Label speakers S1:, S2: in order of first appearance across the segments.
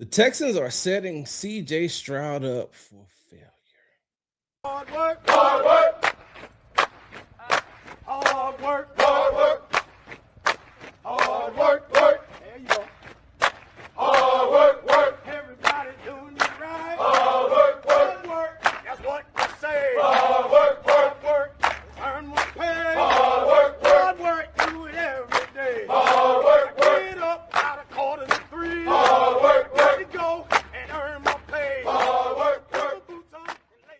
S1: The Texans are setting CJ Stroud up for failure.
S2: Hard work, hard work, hard work, hard work, hard work, work. There you go. Hard work, work. Everybody doing it right. Hard work, work, work. That's what I say. Hard work, work, work. Earn my pay. Hard work, work. Hard work, do it every day. Hard work, work. Get up out of quarter to three. Hard work, work. Let it go and earn my pay. Hard work, work. Boots on and lace.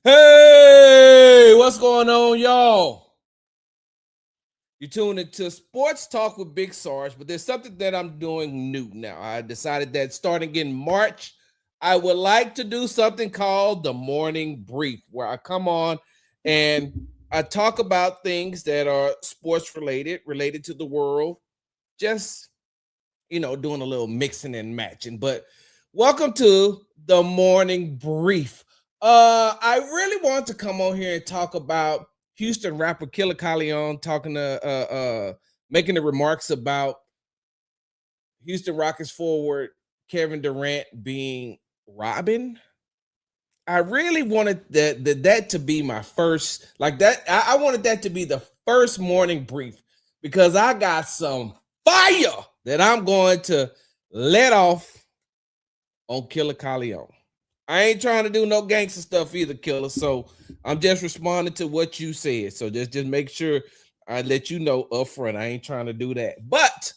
S1: Hey, what's going on, y'all? You're tuned into Sports Talk with Big Sarge, but there's something that I'm doing new now. I decided that starting in March, I would like to do something called the Morning Brief, where I come on and I talk about things that are sports related to the world, just, doing a little mixing and matching. But welcome to the Morning Brief. I really want to come on here and talk about Houston rapper Killer Leon making the remarks about Houston Rockets forward Kevin Durant being Robin. I really wanted that to be my first, like that. I wanted that to be the first morning brief because I got some fire that I'm going to let off on Killer Leon. I ain't trying to do no gangster stuff either, Killer. So I'm just responding to what you said. So just make sure I let you know up front. I ain't trying to do that. But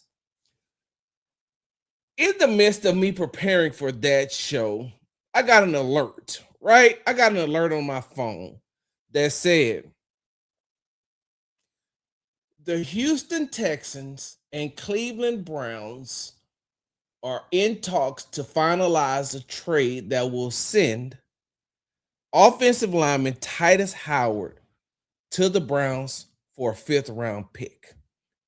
S1: in the midst of me preparing for that show, I got an alert, right? I got an alert on my phone that said the Houston Texans and Cleveland Browns are in talks to finalize a trade that will send offensive lineman Tytus Howard to the Browns for a 5th-round pick.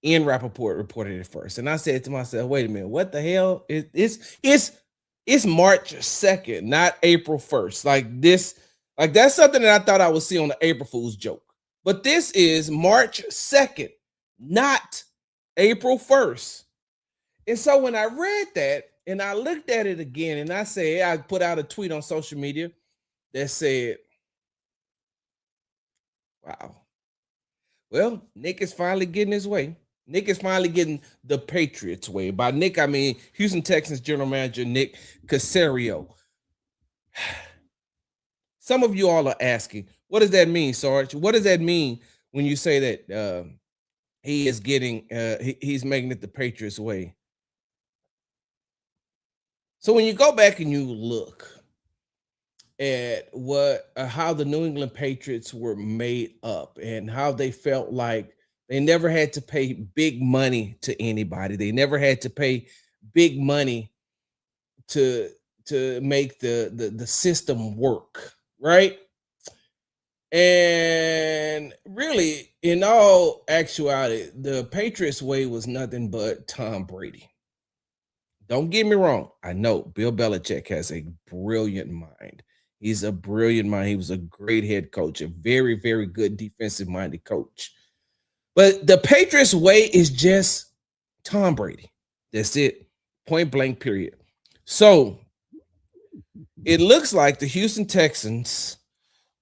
S1: Ian Rappaport reported it first. And I said to myself, wait a minute, what the hell? It's March 2nd, not April 1st. That's something that I thought I would see on the April Fool's joke. But this is March 2nd, not April 1st. And so when I read that and I looked at it again and I put out a tweet on social media that said, wow, well, Nick is finally getting his way. Nick is finally getting the Patriots' way. By Nick, I mean Houston Texans general manager Nick Caserio. Some of you all are asking, what does that mean, Sarge? What does that mean when you say that he is getting, he's making it the Patriots' way? So when you go back and you look at how the New England Patriots were made up and how they felt like they never had to pay big money to anybody. They never had to pay big money to make the system work, right? And really, in all actuality, the Patriots way was nothing but Tom Brady. Don't get me wrong. I know Bill Belichick has a brilliant mind. He's a brilliant mind. He was a great head coach, a very, very good defensive-minded coach. But the Patriots way is just Tom Brady. That's it. Point blank, period. So it looks like the Houston Texans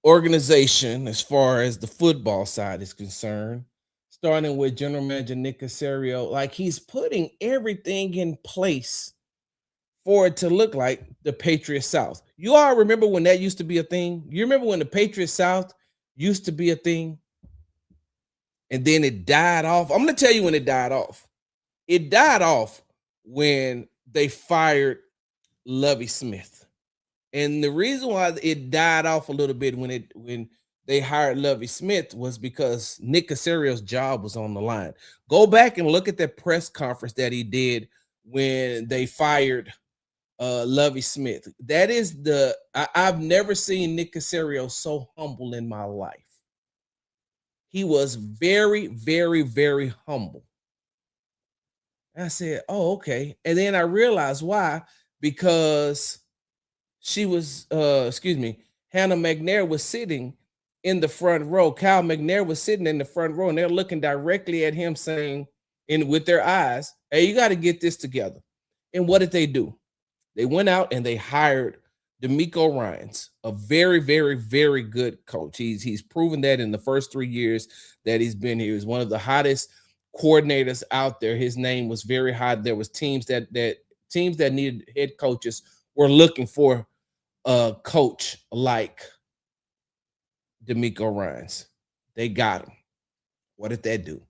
S1: organization, as far as the football side is concerned, starting with general manager Nick Caserio, like he's putting everything in place for it to look like the Patriots South. You all remember when that used to be a thing? You remember when the Patriots South used to be a thing? And then it died off. I'm going to tell you when it died off. It died off when they fired Lovie Smith. And the reason why it died off a little bit when they hired Lovie Smith was because Nick Caserio's job was on the line. Go back and look at that press conference that he did when they fired Lovie Smith. That is I've never seen Nick Caserio so humble in my life. He was very, very, very humble. And I said, oh, okay. And then I realized why, because she was, Hannah McNair was sitting in the front row. Kyle McNair was sitting in the front row, and they're looking directly at him saying, with their eyes, hey, you got to get this together. And what did they do? They went out and they hired D'Amico Ryans, a very, very, very good coach. He's proven that in the first 3 years that he's been here. He's one of the hottest coordinators out there. His name was very hot. There was teams that needed head coaches were looking for a coach like D'Amico Ryans. They got him. What did that do?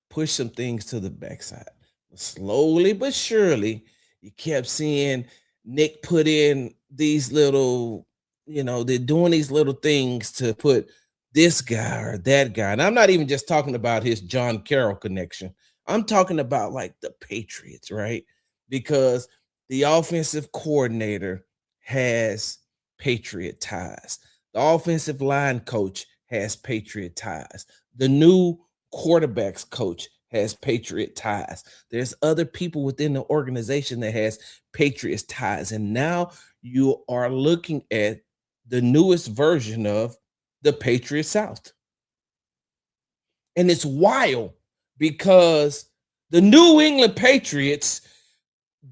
S1: Push some things to the backside. Slowly but surely, you kept seeing Nick put in these little, they're doing these little things to put this guy or that guy. And I'm not even just talking about his John Carroll connection. I'm talking about like the Patriots, right? Because the offensive coordinator has Patriot ties. The offensive line coach has Patriot ties. The new quarterbacks coach has Patriot ties. There's other people within the organization that has Patriots ties. And now you are looking at the newest version of the Patriot South. And it's wild because the New England Patriots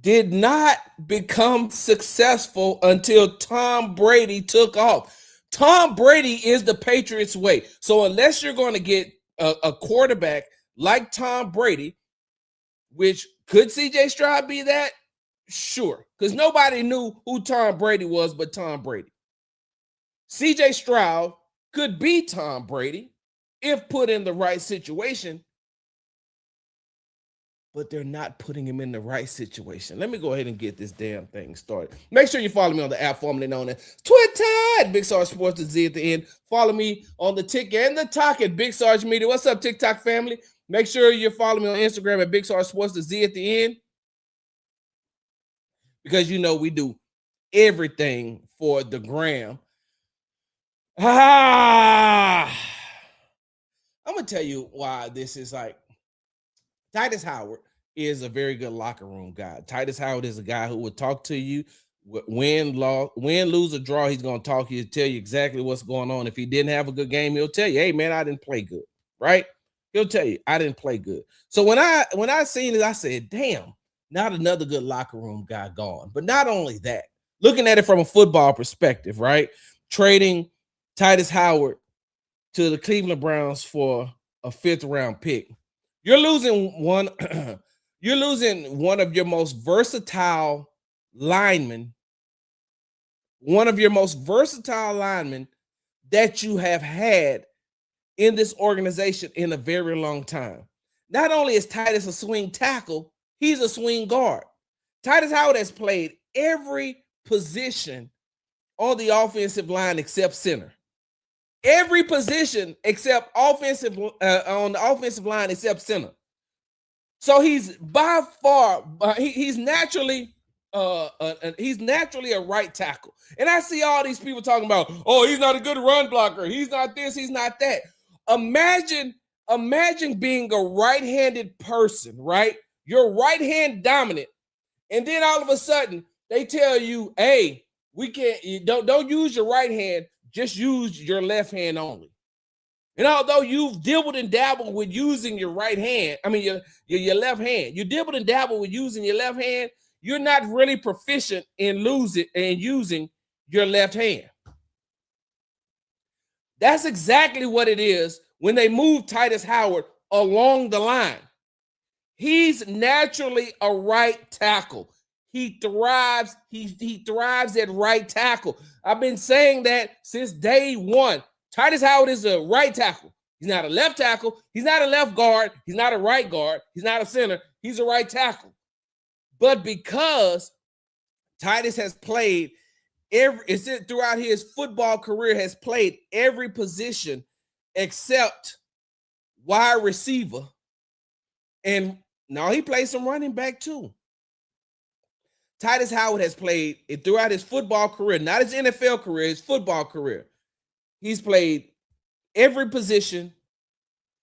S1: did not become successful until Tom Brady took off. Tom Brady is the Patriots way. So unless you're going to get a quarterback like Tom Brady, which could CJ Stroud be that? Sure, because nobody knew who Tom Brady was but Tom Brady. CJ Stroud could be Tom Brady if put in the right situation, but they're not putting him in the right situation. Let me go ahead and get this damn thing started. Make sure you follow me on the app formerly known as Twitter at Big Sarge Sports, the Z at the end. Follow me on the Tik and the Talk at Big Sarge Media. What's up, TikTok family? Make sure you follow me on Instagram at Big Sarge Sports, the Z at the end. Because we do everything for the gram. I'm going to tell you why this is like Tytus Howard is a very good locker room guy. Tytus Howard is a guy who will talk to you, win, lose, or draw. He's going to talk to you, tell you exactly what's going on. If he didn't have a good game, he'll tell you, hey, man, I didn't play good, right? He'll tell you, I didn't play good. So when I seen it, I said, damn, not another good locker room guy gone. But not only that, looking at it from a football perspective, right? Trading Tytus Howard to the Cleveland Browns for a 5th round pick. You're losing one of your most versatile linemen, that you have had in this organization in a very long time. Not only is Tytus a swing tackle, he's a swing guard. Tytus Howard has played every position on the offensive line except center. Every position except on the offensive line except center. So he's by far he's naturally a right tackle. And I see all these people talking about, oh, he's not a good run blocker. He's not this, he's not that. Imagine being a right-handed person, right? You're right-hand dominant. And then all of a sudden they tell you, hey, don't use your right hand, just use your left hand only. And although you've dibbled and dabbled with using your right hand, your left hand, you dibbled and dabbled with using your left hand, you're not really proficient in using your left hand. That's exactly what it is when they move Tytus Howard along the line. He's naturally a right tackle. He thrives. He thrives at right tackle. I've been saying that since day one. Tytus Howard is a right tackle. He's not a left tackle. He's not a left guard. He's not a right guard. He's not a center. He's a right tackle. But because Tytus has played throughout his football career, has played every position except wide receiver, and now he plays some running back too. Tytus Howard has played throughout his football career, not his NFL career, his football career. He's played every position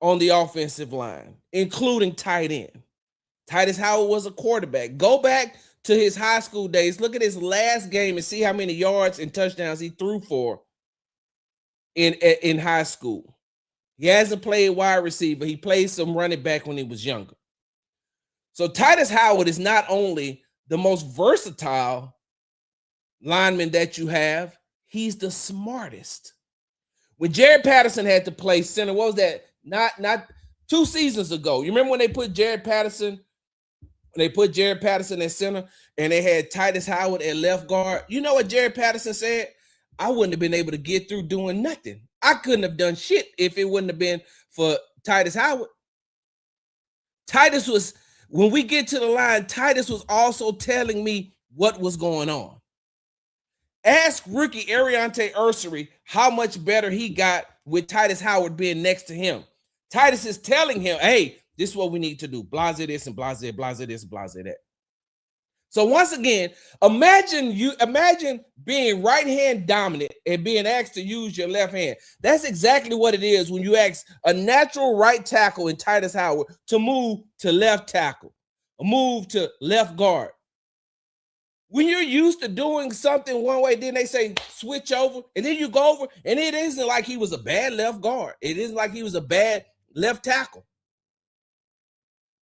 S1: on the offensive line, including tight end. Tytus Howard was a quarterback. Go back to his high school days. Look at his last game and see how many yards and touchdowns he threw for in high school. He hasn't played wide receiver. He played some running back when he was younger. So Tytus Howard is not only the most versatile lineman that you have, he's the smartest. When Jared Patterson had to play center, what was that? Not 2 seasons ago. You remember when they put Jared Patterson at center and they had Tytus Howard at left guard? You know what Jared Patterson said? I wouldn't have been able to get through doing nothing. I couldn't have done shit if it wouldn't have been for Tytus Howard. Tytus was, when we get to the line, Tytus was also telling me what was going on. Ask rookie Ariante Ursery how much better he got with Tytus Howard being next to him. Tytus is telling him, hey, this is what we need to do. Blase this and blase this, blase that. So once again, imagine being right hand dominant and being asked to use your left hand. That's exactly what it is when you ask a natural right tackle in Tytus Howard to move to left tackle, move to left guard. When you're used to doing something one way, then they say switch over, and then you go over, and it isn't like he was a bad left guard. It isn't like he was a bad left tackle.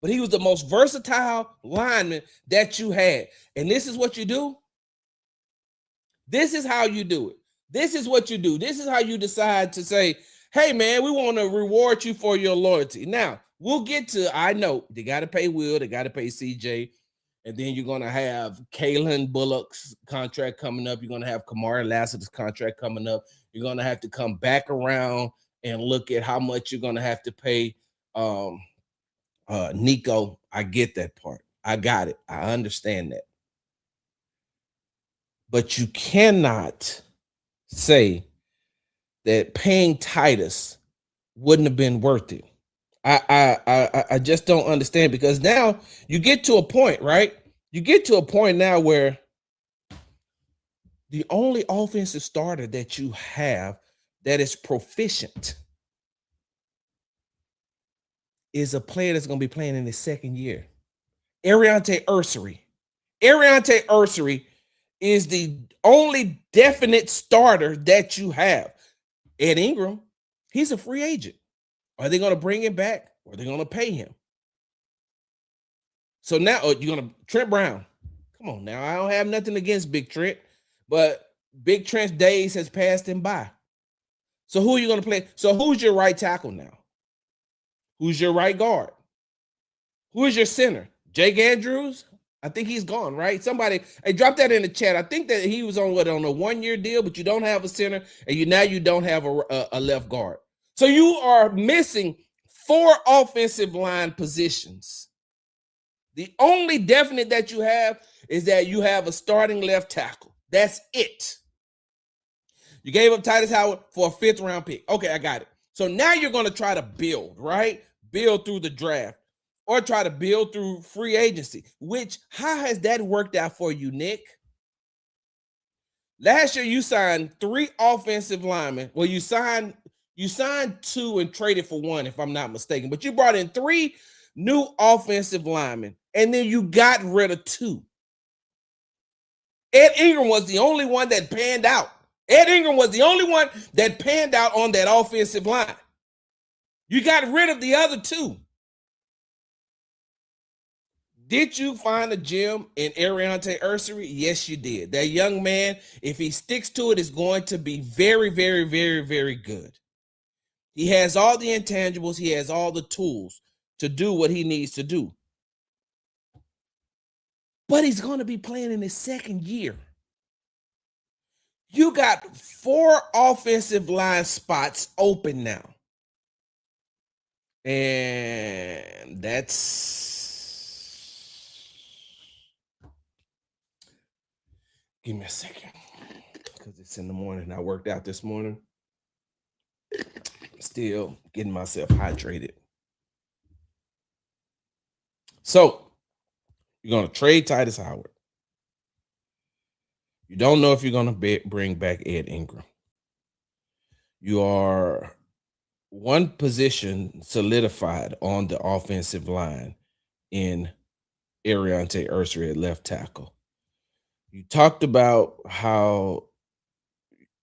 S1: But he was the most versatile lineman that you had. And this is what you do. This is how you do it. This is what you do. This is how you decide to say, hey, man, we want to reward you for your loyalty. Now, we'll get to, I know, they got to pay Will, they got to pay CJ, and then you're going to have Kalen Bullock's contract coming up. You're going to have Kamari Lassiter's contract coming up. You're going to have to come back around and look at how much you're going to have to pay Nico. I get that part. I got it. I understand that. But you cannot say that paying Tytus wouldn't have been worth it. I just don't understand, because now you get to a point, right? You get to a point now where the only offensive starter that you have that is proficient is a player that's going to be playing in his second year. Ariante Ursery. Ariante Ursery is the only definite starter that you have. Ed Ingram, he's a free agent. Are they going to bring him back, or are they going to pay him? So now you're going to Trent Brown. Come on now. I don't have nothing against Big Trent, but Big Trent's days has passed him by. So who are you going to play? So who's your right tackle now? Who's your right guard? Who is your center? Jake Andrews? I think he's gone, right? Somebody, hey, drop that in the chat. I think that he was on a 1-year deal, but you don't have a center, and you don't have a left guard. So you are missing 4 offensive line positions. The only definite that you have is that you have a starting left tackle. That's it. You gave up Tytus Howard for a 5th-round pick. Okay, I got it. So now you're going to try to build, right? Build through the draft, or try to build through free agency, which, how has that worked out for you, Nick? Last year, you signed 3 offensive linemen. Well, you signed 2 and traded for 1, if I'm not mistaken. But you brought in 3 new offensive linemen, and then you got rid of 2. Ed Ingram was the only one that panned out. Ed Ingram was the only one that panned out on that offensive line. You got rid of the other 2. Did you find a gem in Ariante Ursery? Yes, you did. That young man, if he sticks to it, is going to be very, very, very, very good. He has all the intangibles. He has all the tools to do what he needs to do. But he's going to be playing in his second year. You got 4 offensive line spots open now. And that's... Give me a second, because it's in the morning. I worked out this morning. Still getting myself hydrated. So, you're going to trade Tytus Howard. You don't know if you're going to bring back Ed Ingram. You are 1 position solidified on the offensive line in Ariante Ursery at left tackle. You talked about how,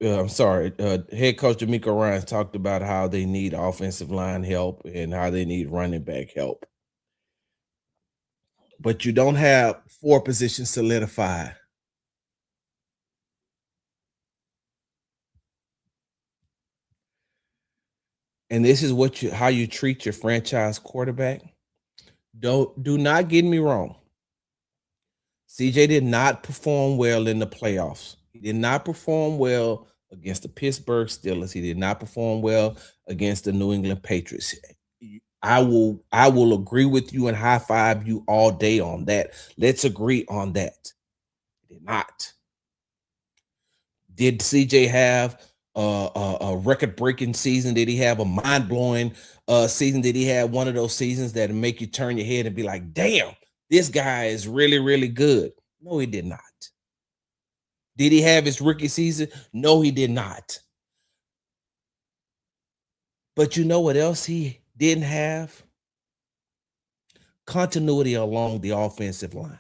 S1: head coach D'Amico Ryans talked about how they need offensive line help and how they need running back help. But you don't have 4 positions solidified. and this is how you treat your franchise quarterback. Do not get me wrong. CJ did not perform well in the playoffs. He did not perform well against the Pittsburgh Steelers. He did not perform well against the New England Patriots. I will agree with you and high five you all day on that. Let's agree on that. He did not. Did CJ have a record-breaking season? Did he have a mind-blowing season? Did he have one of those seasons that make you turn your head and be like, damn, this guy is really, really good? No, he did not. Did he have his rookie season? No, he did not. But you know what else he didn't have? Continuity along the offensive line.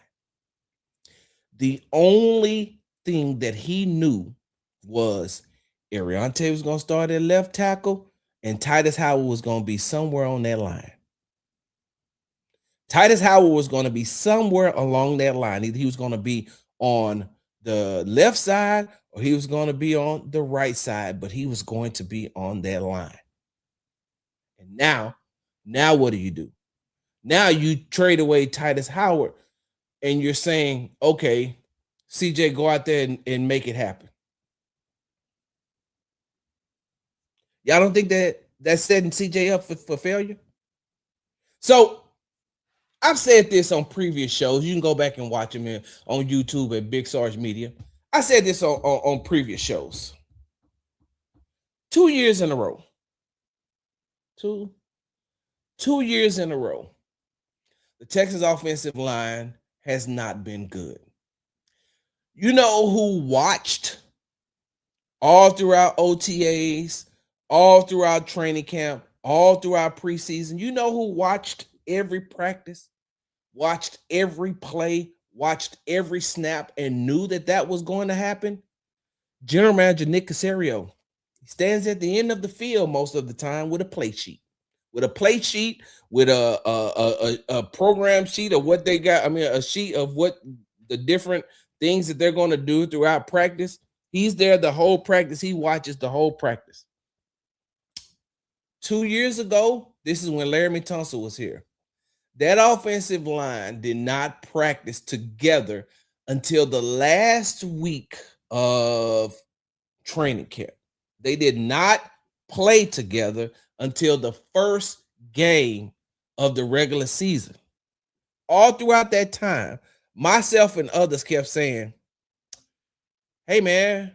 S1: The only thing that he knew was Ariante was going to start at left tackle and Tytus Howard was going to be somewhere on that line. Tytus Howard was going to be somewhere along that line. Either he was going to be on the left side or he was going to be on the right side, but he was going to be on that line. And now what do? Now you trade away Tytus Howard and you're saying, okay, CJ, go out there and make it happen. Y'all don't think that's setting CJ up for failure? So I've said this on previous shows. You can go back and watch them on YouTube at Big Sarge Media. I said this on previous shows. 2 years in a row. Two years in a row. The Texans offensive line has not been good. You know who watched all throughout OTAs, all throughout training camp, all throughout preseason? You know who watched every practice, watched every play, watched every snap, and knew that was going to happen? General Manager Nick Caserio. He stands at the end of the field most of the time with a play sheet. With a program sheet of what they got. I mean, a sheet of what the different things that they're going to do throughout practice. He's there the whole practice. He watches the whole practice. 2 years ago, this is when Laramie Tunsil was here. That offensive line did not practice together until the last week of training camp. They did not play together until the first game of the regular season. All throughout that time, myself and others kept saying, hey, man,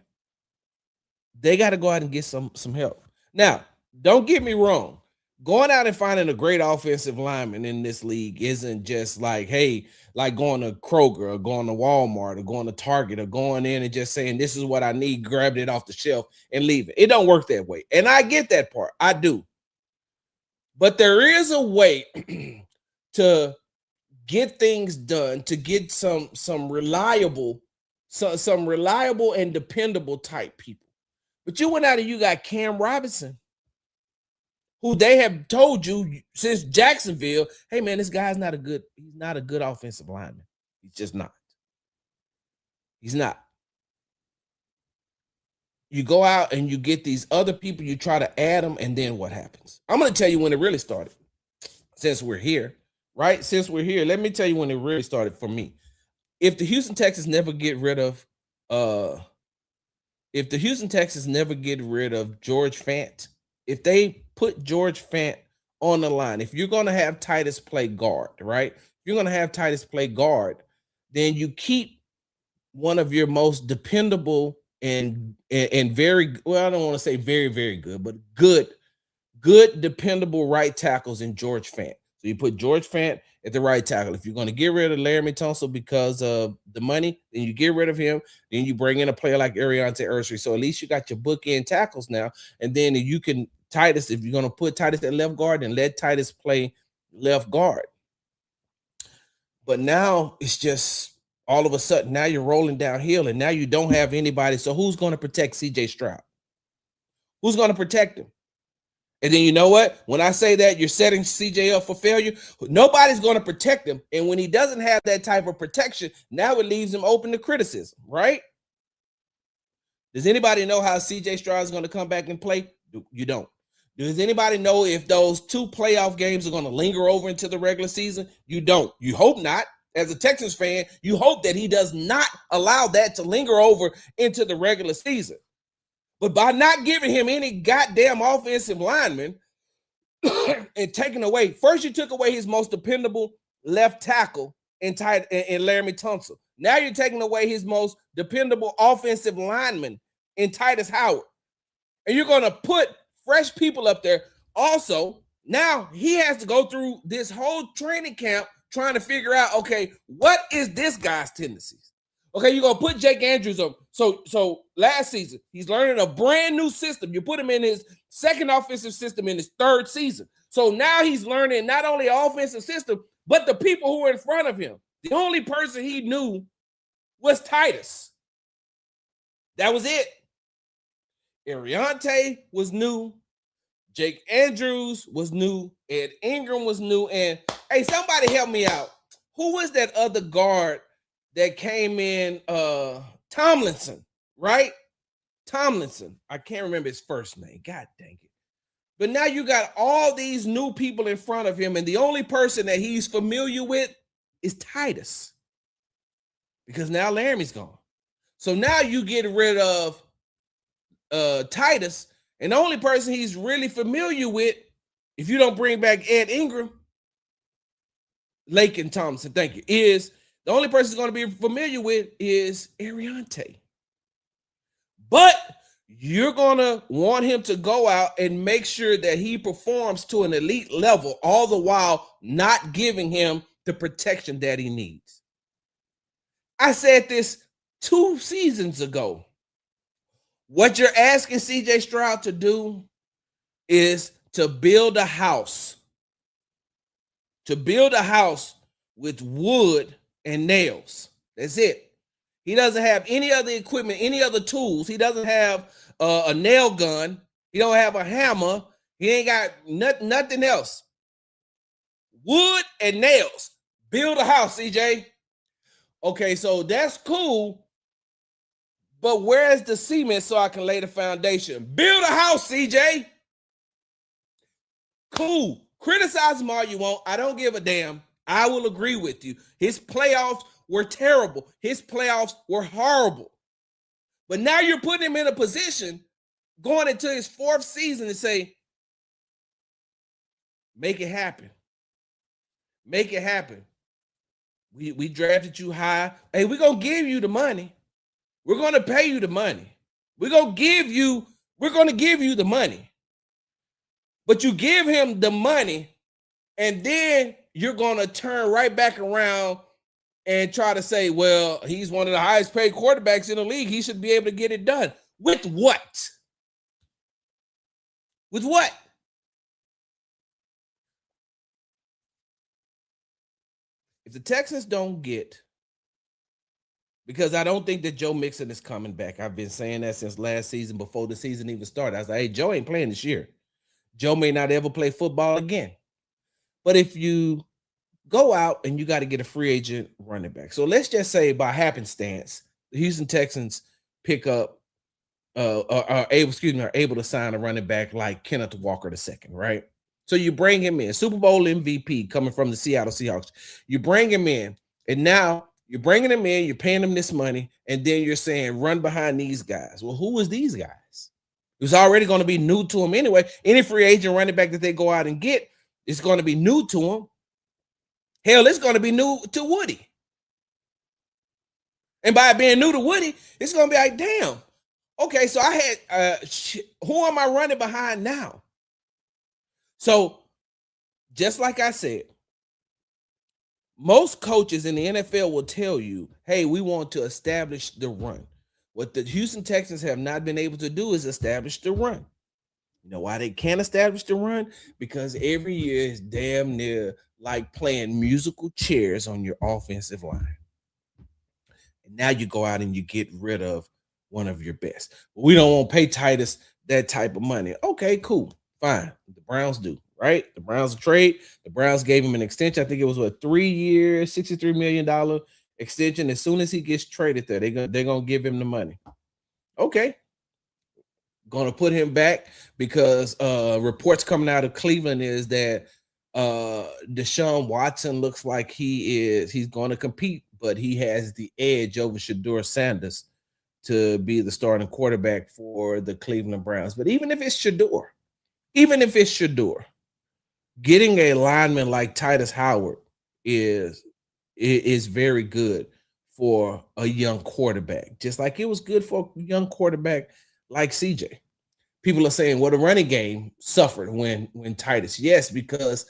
S1: they got to go out and get some help. Now, don't get me wrong. Going out and finding a great offensive lineman in this league isn't just like, hey, like going to Kroger or going to Walmart or going to Target or going in and just saying, this is what I need, grabbing it off the shelf and leave it. It don't work that way. And I get that part. I do. But there is a way to get things done, to get some reliable and dependable type people. But you went out and you got Cam Robinson, who they have told you since Jacksonville, hey man, this guy's not a good offensive lineman. He's just not. He's not. You go out and you get these other people, you try to add them, and then what happens? I'm going to tell you when it really started. Since we're here, right? Since we're here, let me tell you when it really started for me. If the Houston Texans never get rid of George Fant, if they put George Fant on the line, if you're going to have Tytus play guard, right? If you're going to have Tytus play guard, then you keep one of your most dependable and very, well, I don't want to say very, very good, but good, dependable right tackles in George Fant. So you put George Fant at the right tackle. If you're going to get rid of Laramie Tunsil because of the money, then you get rid of him. Then you bring in a player like Ariante Ursery. So at least you got your bookend tackles now. And then you can, Tytus, if you're going to put Tytus at left guard, then let Tytus play left guard. But now it's just all of a sudden, now you're rolling downhill and now you don't have anybody. So who's going to protect CJ Stroud? Who's going to protect him? And then you know what? When I say that, you're setting CJ up for failure. Nobody's going to protect him. And when he doesn't have that type of protection, now it leaves him open to criticism, right? Does anybody know how CJ Stroud is going to come back and play? You don't. Does anybody know if those 2 playoff games are going to linger over into the regular season? You don't. You hope not. As a Texans fan, you hope that he does not allow that to linger over into the regular season. But by not giving him any goddamn offensive lineman and taking away, first you took away his most dependable left tackle in Laramie Tunsil. Now you're taking away his most dependable offensive lineman in Tytus Howard. And you're going to put fresh people up there. Also, now he has to go through this whole training camp trying to figure out, okay, what is this guy's tendencies? Okay, you're going to put Jake Andrews up. So last season, he's learning a brand new system. You put him in his second offensive system in his 3rd season. So now he's learning not only offensive system, but the people who are in front of him. The only person he knew was Tytus. That was it. Ariante was new. Jake Andrews was new. Ed Ingram was new. And hey, somebody help me out. Who was that other guard that came in? Tomlinson, right? Tomlinson. I can't remember his first name. God dang it. But now you got all these new people in front of him, and the only person that he's familiar with is Tytus. Because now Laramie's gone. So now you get rid of Tytus, and the only person he's really familiar with, if you don't bring back Ed Ingram, Laken Thompson, thank you, is the only person he's going to be familiar with is Ariante. But you're going to want him to go out and make sure that he performs to an elite level, all the while not giving him the protection that he needs. I said this 2 seasons ago. What you're asking CJ Stroud to do is to build a house. To build a house with wood and nails. That's it. He doesn't have any other equipment, any other tools. He doesn't have a nail gun. He don't have a hammer. He ain't got nothing else. Wood and nails. Build a house, CJ. Okay, so that's cool. But where's the cement so I can lay the foundation? Build a house, CJ. Cool. Criticize him all you want. I don't give a damn. I will agree with you. His playoffs were terrible. His playoffs were horrible. But now you're putting him in a position going into his 4th season to say, make it happen. Make it happen. We drafted you high. Hey, we're going to give you the money. We're going to pay you the money. We're going to give you the money. But you give him the money, and then you're going to turn right back around and try to say, well, he's one of the highest paid quarterbacks in the league. He should be able to get it done. With what? With what? If the Texans don't get, because I don't think that Joe Mixon is coming back. I've been saying that since last season, before the season even started. I was like, hey, Joe ain't playing this year. Joe may not ever play football again. But if you go out and you got to get a free agent running back. So let's just say by happenstance, the Houston Texans pick up are able to sign a running back like Kenneth Walker II, right? So you bring him in, Super Bowl MVP coming from the Seattle Seahawks. You bring him in, and now you're bringing him in, you're paying him this money, and then you're saying run behind these guys. Well, who is these guys? It was already going to be new to him anyway. Any free agent running back that they go out and get is going to be new to him. Hell, it's going to be new to Woody. And by being new to Woody, it's going to be like, damn. Okay, so I had, who am I running behind now? So, just like I said, most coaches in the NFL will tell you, hey, we want to establish the run. What the Houston Texans have not been able to do is establish the run. You know why they can't establish the run? Because every year is damn near like playing musical chairs on your offensive line. And now you go out and you get rid of one of your best. But we don't want to pay Tytus that type of money. Okay, cool. Fine. The Browns do, right? The Browns trade. The Browns gave him an extension. I think it was a 3-year, $63 million extension. As soon as he gets traded there, they're gonna give him the money. Okay. Going to put him back because reports coming out of Cleveland is that Deshaun Watson looks like he's going to compete, but he has the edge over Shedeur Sanders to be the starting quarterback for the Cleveland Browns. But even if it's Shedeur, getting a lineman like Tytus Howard is very good for a young quarterback, just like it was good for a young quarterback like CJ. People are saying, well, the running game suffered when Tytus. Yes, because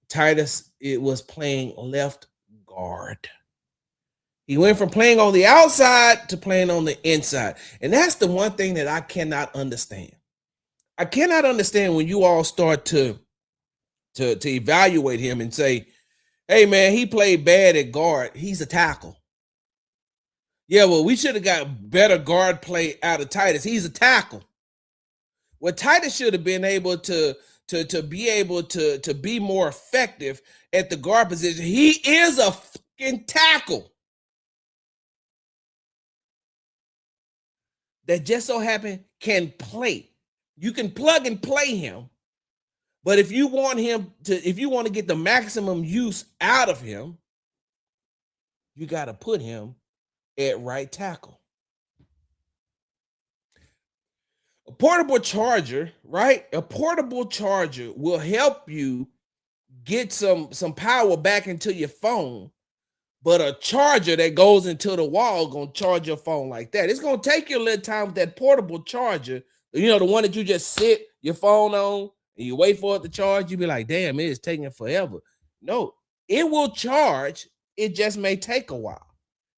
S1: Tytus it was playing left guard. He went from playing on the outside to playing on the inside. And that's the one thing that I cannot understand. I cannot understand when you all start to evaluate him and say, hey man, he played bad at guard. He's a tackle. Yeah, well, we should have got better guard play out of Tytus. He's a tackle. Well, Tytus should have been able to be more effective at the guard position. He is a fucking tackle that just so happen can play. You can plug and play him, but if you want to get the maximum use out of him, you got to put him at right tackle. A portable charger, right? A portable charger will help you get some power back into your phone, but a charger that goes into the wall gonna charge your phone like that. It's gonna take you a little time with that portable charger. You know, the one that you just sit your phone on and you wait for it to charge. You be like, damn, it is taking forever. No, it will charge. It just may take a while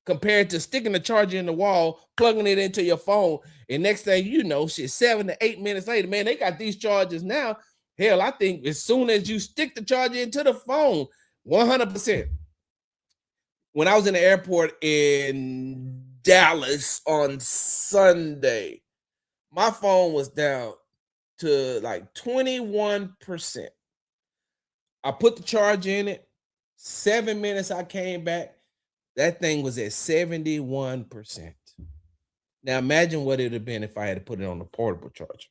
S1: compared to sticking the charger in the wall, plugging it into your phone, and next thing you know, shit, 7 to 8 minutes later, man, they got these chargers now. Hell, I think as soon as you stick the charger into the phone, 100%. When I was in the airport in Dallas on Sunday, my phone was down to like 21%. I put the charger in it. 7 minutes I came back. That thing was at 71%. Now imagine what it would have been if I had to put it on a portable charger.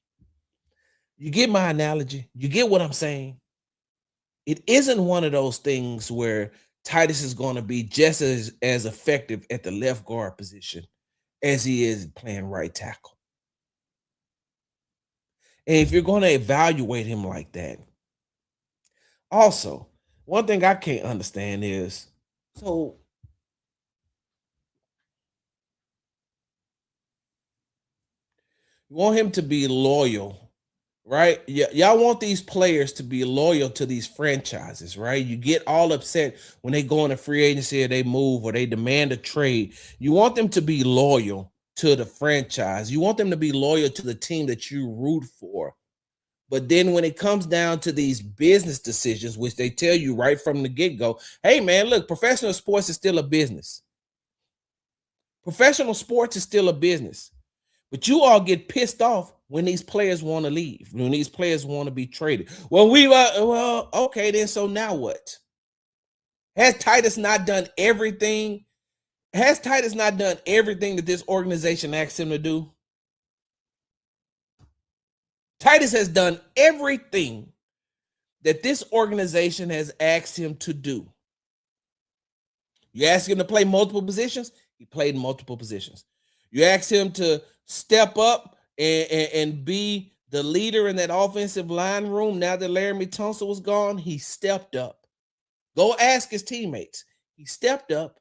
S1: You get my analogy? You get what I'm saying? It isn't one of those things where Tytus is going to be just as effective at the left guard position as he is playing right tackle. And if you're going to evaluate him like that, also, one thing I can't understand is, so you want him to be loyal, right? Y'all want these players to be loyal to these franchises, right? You get all upset when they go into free agency or they move or they demand a trade. You want them to be loyal to the franchise. You want them to be loyal to the team that you root for. But then when it comes down to these business decisions, which they tell you right from the get-go, hey man, look, professional sports is still a business. Professional sports is still a business. But you all get pissed off when these players want to leave, when these players want to be traded. Well, okay, then so now what? Has Tytus not done everything? Has Tytus not done everything that this organization asked him to do? Tytus has done everything that this organization has asked him to do. You ask him to play multiple positions, he played multiple positions. You ask him to step up and be the leader in that offensive line room now that Laramie Tunsil was gone, he stepped up. Go ask his teammates. He stepped up.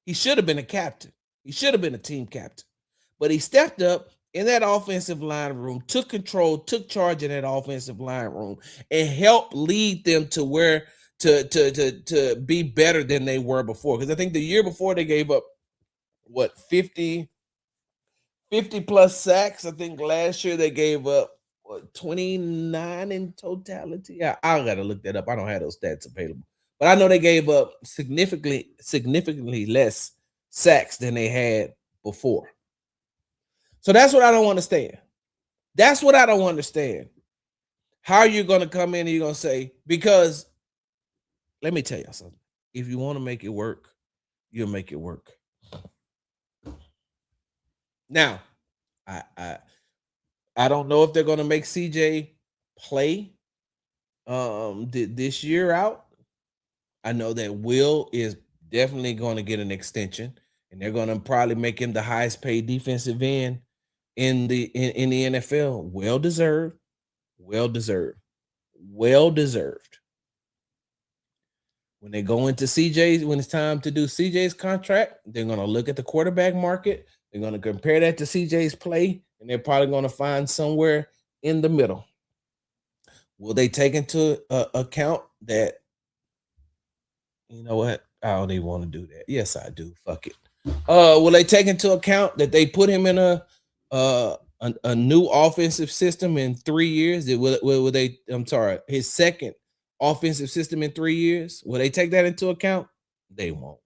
S1: He should have been a captain. He should have been a team captain. But he stepped up in that offensive line room, took control, took charge in that offensive line room, and helped lead them to where to be better than they were before. Because I think the year before they gave up, 50 plus sacks. I think last year they gave up 29 in totality. I got to look that up. I don't have those stats available. But I know they gave up significantly less sacks than they had before. So that's what I don't understand. That's what I don't understand. How are you going to come in and you're going to say, because let me tell you something. If you want to make it work, you'll make it work. Now, I don't know if they're going to make CJ play this year out. I know that Will is definitely going to get an extension, and they're going to probably make him the highest paid defensive end in the NFL. Well deserved, well deserved, well deserved. When they go into CJ's, when it's time to do CJ's contract, they're going to look at the quarterback market. They're going to compare that to CJ's play, and they're probably going to find somewhere in the middle. Will they take into account that, you know what? I don't even want to do that. Yes, I do. Fuck it. Will they take into account that they put him in a new offensive system in 3 years? Will they? I'm sorry, his second offensive system in 3 years. Will they take that into account? They won't.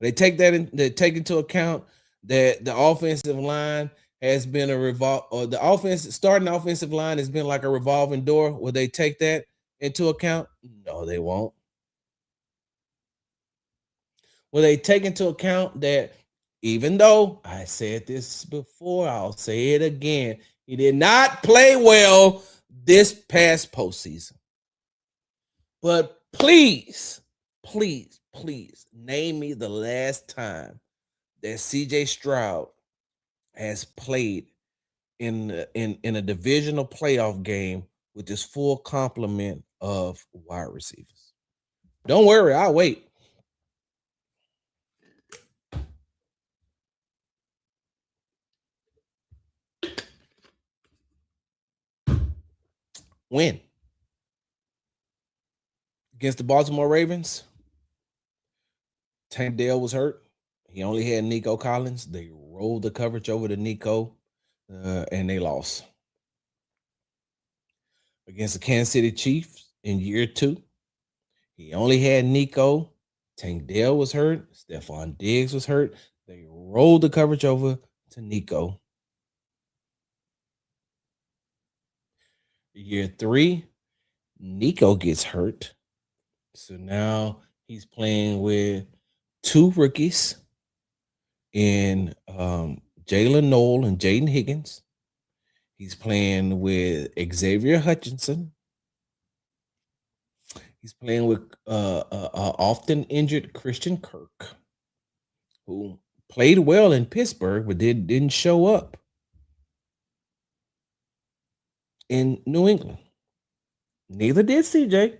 S1: They take that in. They take into account that the offensive line has been or the starting offensive line has been like a revolving door. Will they take that into account? No, they won't. Will they take into account that even though I said this before, I'll say it again, he did not play well this past postseason. But please, please, please name me the last time that CJ Stroud has played in a divisional playoff game with this full complement of wide receivers. Don't worry, I'll wait. When? Against the Baltimore Ravens, Tank Dell was hurt. He only had Nico Collins. They rolled the coverage over to Nico, and they lost. Against the Kansas City Chiefs in year 2, he only had Nico. Tank Dell was hurt. Stephon Diggs was hurt. They rolled the coverage over to Nico. Year 3, Nico gets hurt. So now he's playing with 2 rookies in Jalen Noel and Jaden Higgins. He's playing with Xavier Hutchinson. He's playing with often injured Christian Kirk, who played well in Pittsburgh but didn't show up in New England. Neither did CJ.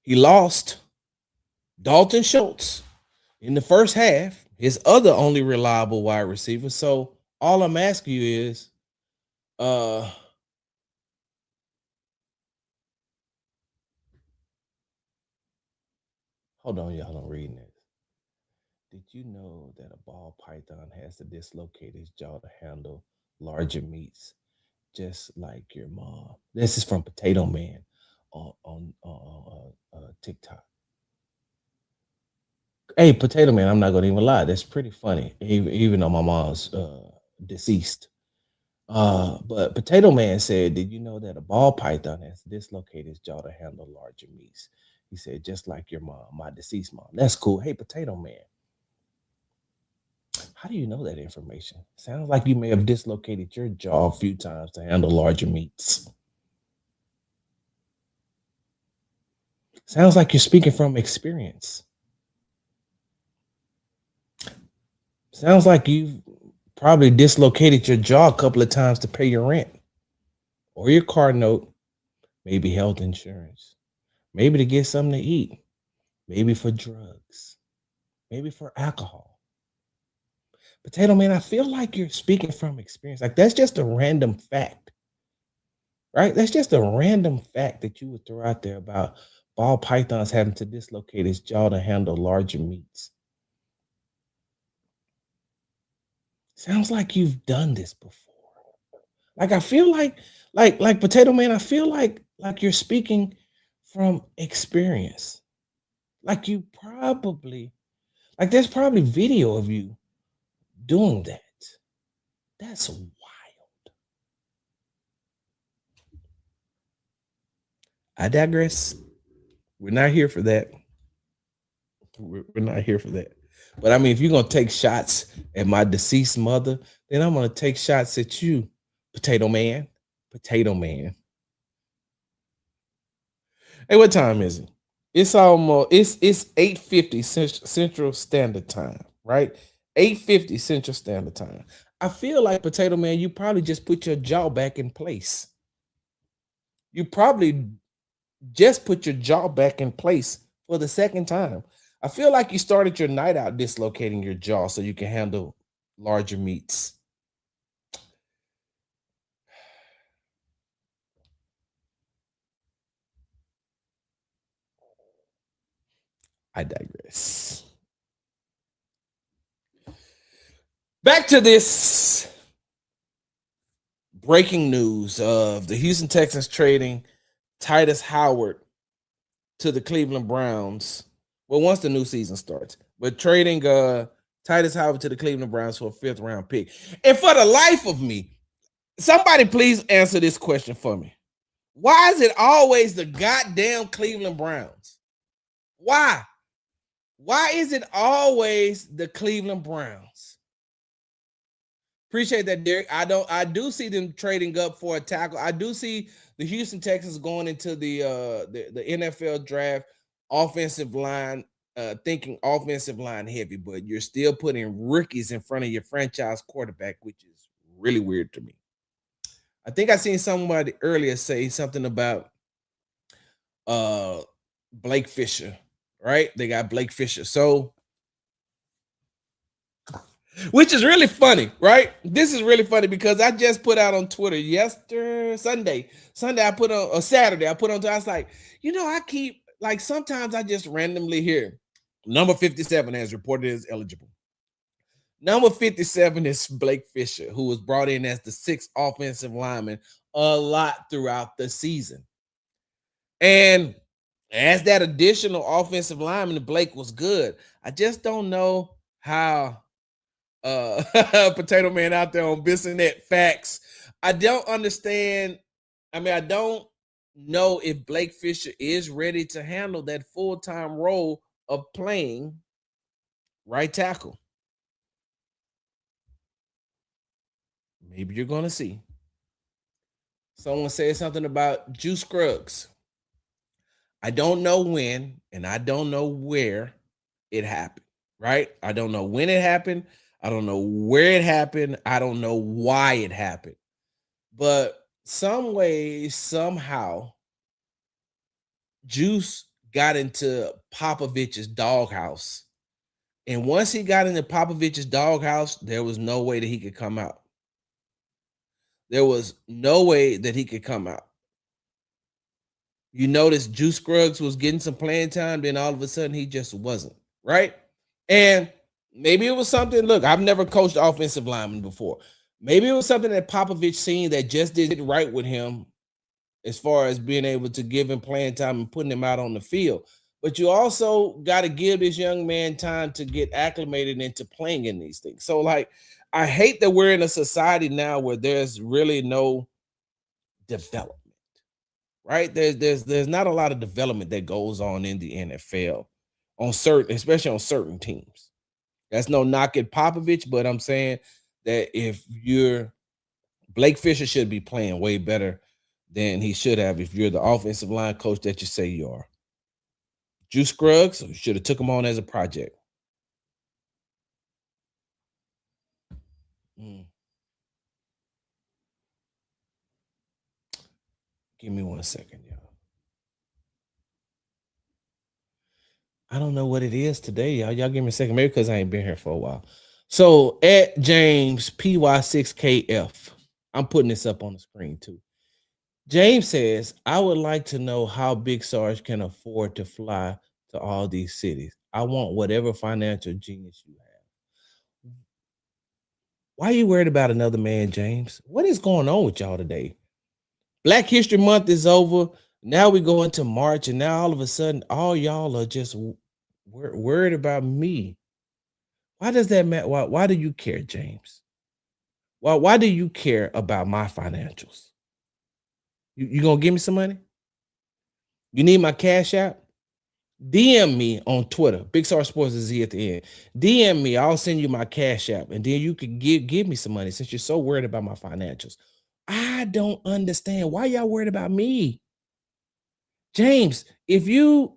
S1: He lost Dalton Schultz in the first half, his other only reliable wide receiver. So all I'm asking you is, hold on, y'all, I'm reading this. Did you know that a ball python has to dislocate his jaw to handle larger meats, just like your mom? This is from Potato Man on TikTok. Hey, Potato Man, I'm not gonna even lie. That's pretty funny, even though my mom's deceased. But Potato Man said, "Did you know that a ball python has to dislocate his jaw to handle larger meats?" He said, "Just like your mom, my deceased mom." That's cool. Hey, Potato Man, how do you know that information? Sounds like you may have dislocated your jaw a few times to handle larger meats. Sounds like you're speaking from experience. Sounds like you've probably dislocated your jaw a couple of times to pay your rent or your car note, maybe health insurance, maybe to get something to eat, maybe for drugs, maybe for alcohol. Potato Man, I feel like you're speaking from experience. Like that's just a random fact, right? That's just a random fact that you would throw out there about ball pythons having to dislocate his jaw to handle larger meats. Sounds like you've done this before. Like I feel like Potato Man, I feel like you're speaking from experience. Like you probably like there's probably video of you doing that. That's wild. I digress. We're not here for that. We're not here for that. But I mean, if you're gonna take shots at my deceased mother, then I'm gonna take shots at you, Potato Man. Potato Man. Hey, what time is it? It's almost it's 8:50 Central Standard Time, right? 8:50 Central Standard Time. I feel like Potato Man, you probably just put your jaw back in place. You probably just put your jaw back in place for the second time. I feel like you started your night out dislocating your jaw so you can handle larger meats. I digress. Back to this breaking news of the Houston Texans trading Tytus Howard to the Cleveland Browns. Well, once the new season starts, but trading Tytus Howard to the Cleveland Browns for a 5th round pick. And for the life of me, somebody please answer this question for me. Why is it always the goddamn Cleveland Browns? Why? Why is it always the Cleveland Browns? Appreciate that, Derek. I do see them trading up for a tackle. I do see the Houston Texans going into the NFL draft offensive line, thinking offensive line heavy, but you're still putting rookies in front of your franchise quarterback, which is really weird to me. I think I seen somebody earlier say something about Blake Fisher, right? They got Blake Fisher. So, which is really funny, right? This is really funny because I just put out on Twitter Sunday I put on a Saturday. I put on, I was like, I keep like sometimes I just randomly hear number 57 has reported as eligible. Number 57 is Blake Fisher, who was brought in as the 6th offensive lineman a lot throughout the season. And as that additional offensive lineman, Blake was good. I just don't know how Potato Man out there on Bissonnet facts. I don't understand. I mean, I don't know if Blake Fisher is ready to handle that full-time role of playing right tackle. Maybe you're going to see. Someone said something about Juice Scruggs. I don't know when and I don't know where it happened, right? I don't know when it happened. I don't know where it happened. I don't know why it happened. But some way, somehow, Juice got into Popovich's doghouse. And once he got into Popovich's doghouse, there was no way that he could come out. There was no way that he could come out. You notice Juice Scruggs was getting some playing time, then all of a sudden he just wasn't, right? And maybe it was something. Look, I've never coached offensive linemen before. Maybe it was something that Popovich seen that just didn't right with him as far as being able to give him playing time and putting him out on the field. But you also got to give this young man time to get acclimated into playing in these things. So, like, I hate that we're in a society now where there's really no development, right? There's not a lot of development that goes on in the NFL especially on certain teams. That's no knock at Popovich, but I'm saying that if Blake Fisher should be playing way better than he should have if you're the offensive line coach that you say you are. Juice Scruggs should have took him on as a project. Give me 1 second, y'all. I don't know what it is today, y'all. Y'all give me a second, maybe because I ain't been here for a while. So at James PY6KF, I'm putting this up on the screen too. James says, I would like to know how Big Sarge can afford to fly to all these cities. I want whatever financial genius you have. Why are you worried about another man, James? What is going on with y'all today? Black History Month is over. Now we go into March, and now all of a sudden, all y'all are just worried about me. Why does that matter? Why do you care, James? Why do you care about my financials? You gonna give me some money? You need my cash app? DM me on Twitter. Big Sarge Sports is Z at the end. DM me. I'll send you my Cash App, and then you can give me some money since you're so worried about my financials. I don't understand why y'all worried about me, James. If you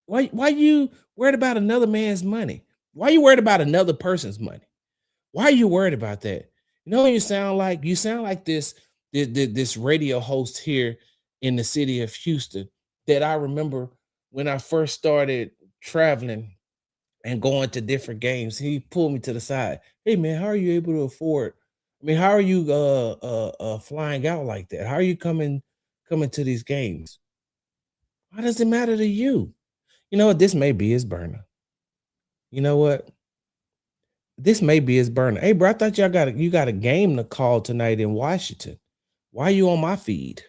S1: why you worried about another man's money? Why you worried about another person's money? Why are you worried about that? You know what you sound like? You sound like this radio host here in the city of Houston that I remember when I first started traveling and going to different games. He pulled me to the side. Hey man, how are you able to afford? I mean, how are you flying out like that? How are you coming to these games? Why does it matter to you? You know what? This may be his burner. You know what? This may be his burner. Hey, bro, I thought you got a game to call tonight in Washington. Why are you on my feed?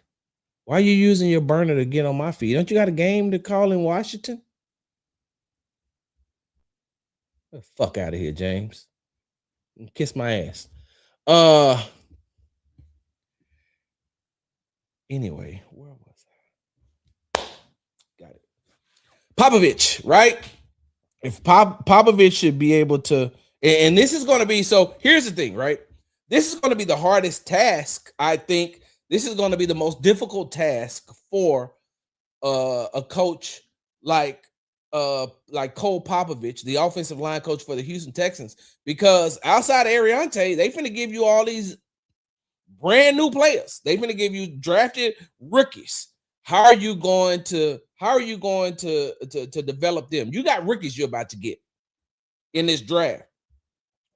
S1: Why are you using your burner to get on my feed? Don't you got a game to call in Washington? Get the fuck out of here, James. Kiss my ass. Anyway, where was I? Got it. Popovich, right? If Popovich should be able to, and this is going to be, so here's the thing, right? This is going to be the hardest task. I think this is going to be the most difficult task for a coach like Cole Popovich, the offensive line coach for the Houston Texans, because outside of Ariante, they finna give you all these brand new players. They finna give you drafted rookies. How are you going to develop them? You got rookies you're about to get in this draft.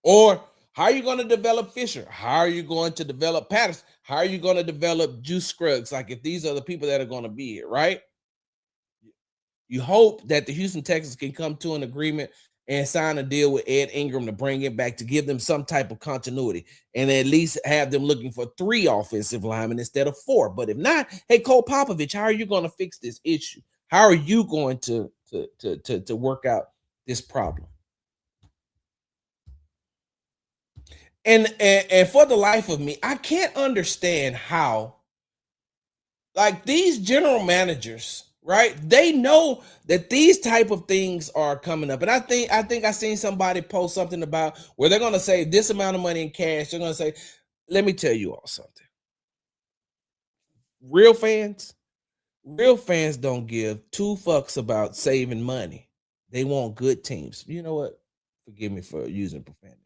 S1: Or how are you going to develop Fisher? How are you going to develop Patterson? How are you going to develop Juice Scruggs? Like, if these are the people that are going to be here, right? You hope that the Houston Texans can come to an agreement and sign a deal with Ed Ingram to bring it back, to give them some type of continuity, and at least have them looking for 3 offensive linemen instead of 4. But if not, hey, Cole Popovich, how are you going to fix this issue? How are you going to work out this problem? And for the life of me, I can't understand how, like, these general managers, right? They know that these type of things are coming up. And I think I seen somebody post something about where they're going to save this amount of money in cash. They're going to say, let me tell you all something. Real fans don't give 2 fucks about saving money. They want good teams. You know what? Forgive me for using profanity.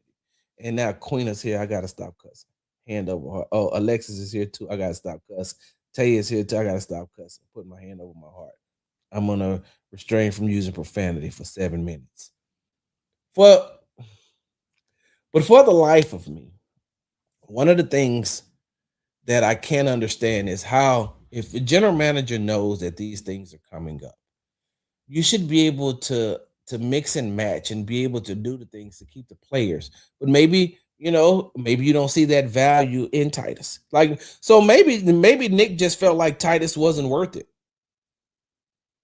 S1: And now Queen is here. I gotta stop cussing. Hand over her. Oh, Alexis is here too. I gotta stop cussing. Tay is here too. I gotta stop cussing. Put my hand over my heart. I'm gonna restrain from using profanity for 7 minutes. For but for the life of me, one of the things that I can't understand is how, if the general manager knows that these things are coming up, you should be able to mix and match and be able to do the things to keep the players. But maybe, maybe you don't see that value in Tytus. Like, so maybe Nick just felt like Tytus wasn't worth it.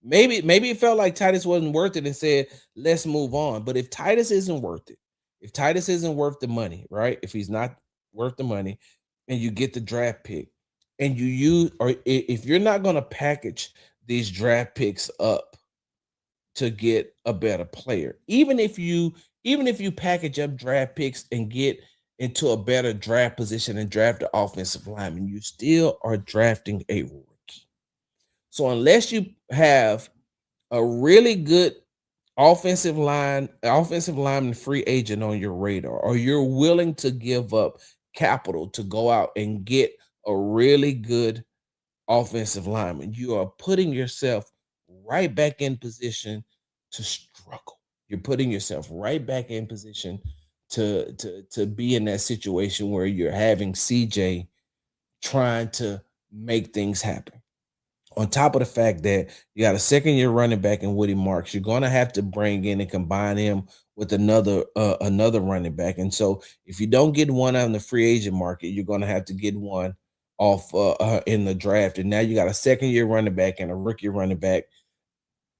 S1: Maybe it felt like Tytus wasn't worth it and said, let's move on. But if Tytus isn't worth it, if Tytus isn't worth the money, right? If he's not worth the money, and you get the draft pick, and you use, or if you're not going to package these draft picks up to get a better player, even if you package up draft picks and get into a better draft position and draft the offensive lineman, you still are drafting a rookie. So unless you have a really good offensive lineman free agent on your radar, or you're willing to give up capital to go out and get a really good offensive lineman, you are putting yourself right back in position to struggle. You're putting yourself right back in position to be in that situation where you're having CJ trying to make things happen. On top of the fact that you got a 2nd-year running back in Woody Marks, you're going to have to bring in and combine him with another running back. And so if you don't get one on the free agent market, you're going to have to get one off in the draft. And now you got a 2nd-year running back and a rookie running back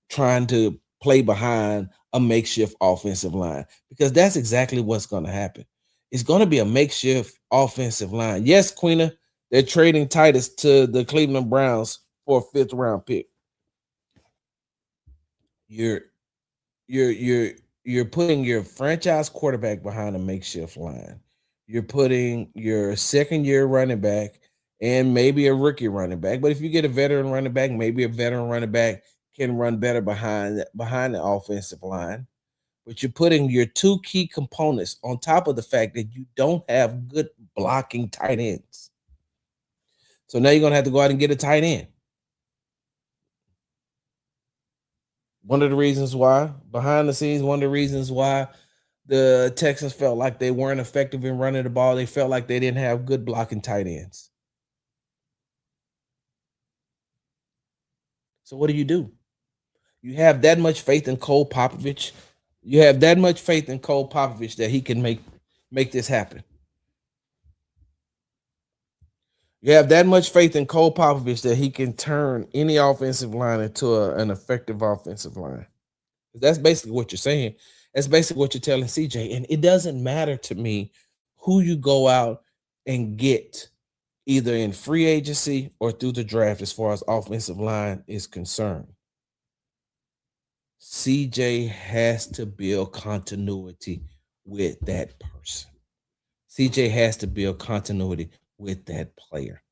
S1: trying to play behind a makeshift offensive line, because that's exactly what's going to happen. It's going to be a makeshift offensive line. Yes, Queena, they're trading Tytus to the Cleveland Browns for a 5th round pick. You're you're you're you're putting your franchise quarterback behind a makeshift line. You're putting your second year running back and maybe a rookie running back. But if you get a veteran running back, maybe a veteran running back can run better behind the offensive line. But you're putting your two key components on top of the fact that you don't have good blocking tight ends. So now you're gonna have to go out and get a tight end. One of the reasons why, behind the scenes, one of the reasons why the Texans felt like they weren't effective in running the ball, they felt like they didn't have good blocking tight ends. So what do? You have that much faith in Cole Popovich. You have that much faith in Cole Popovich that he can make this happen. You have that much faith in Cole Popovich that he can turn any offensive line into an effective offensive line. That's basically what you're saying. That's basically what you're telling CJ. And it doesn't matter to me who you go out and get, either in free agency or through the draft, as far as offensive line is concerned. CJ has to build continuity with that person. CJ has to build continuity with that player.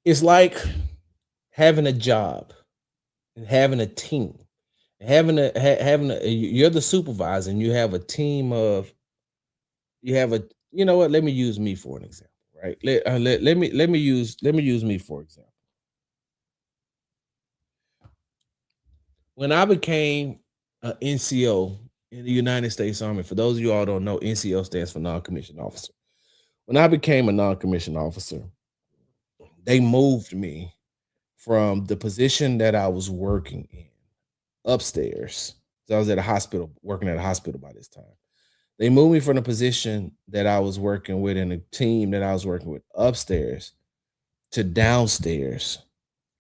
S1: It's like having a job and having a team. You're the supervisor and you have a team of you have a you know what, let me use me for an example, right? Let me use me for example. When I became an NCO in the United States Army, for those of you all don't know, NCO stands for non-commissioned officer. When I became a non-commissioned officer, they moved me from the position that I was working in upstairs. So I was at a hospital, working at a hospital by this time. They moved me from the position that I was working with and the team that I was working with upstairs to downstairs.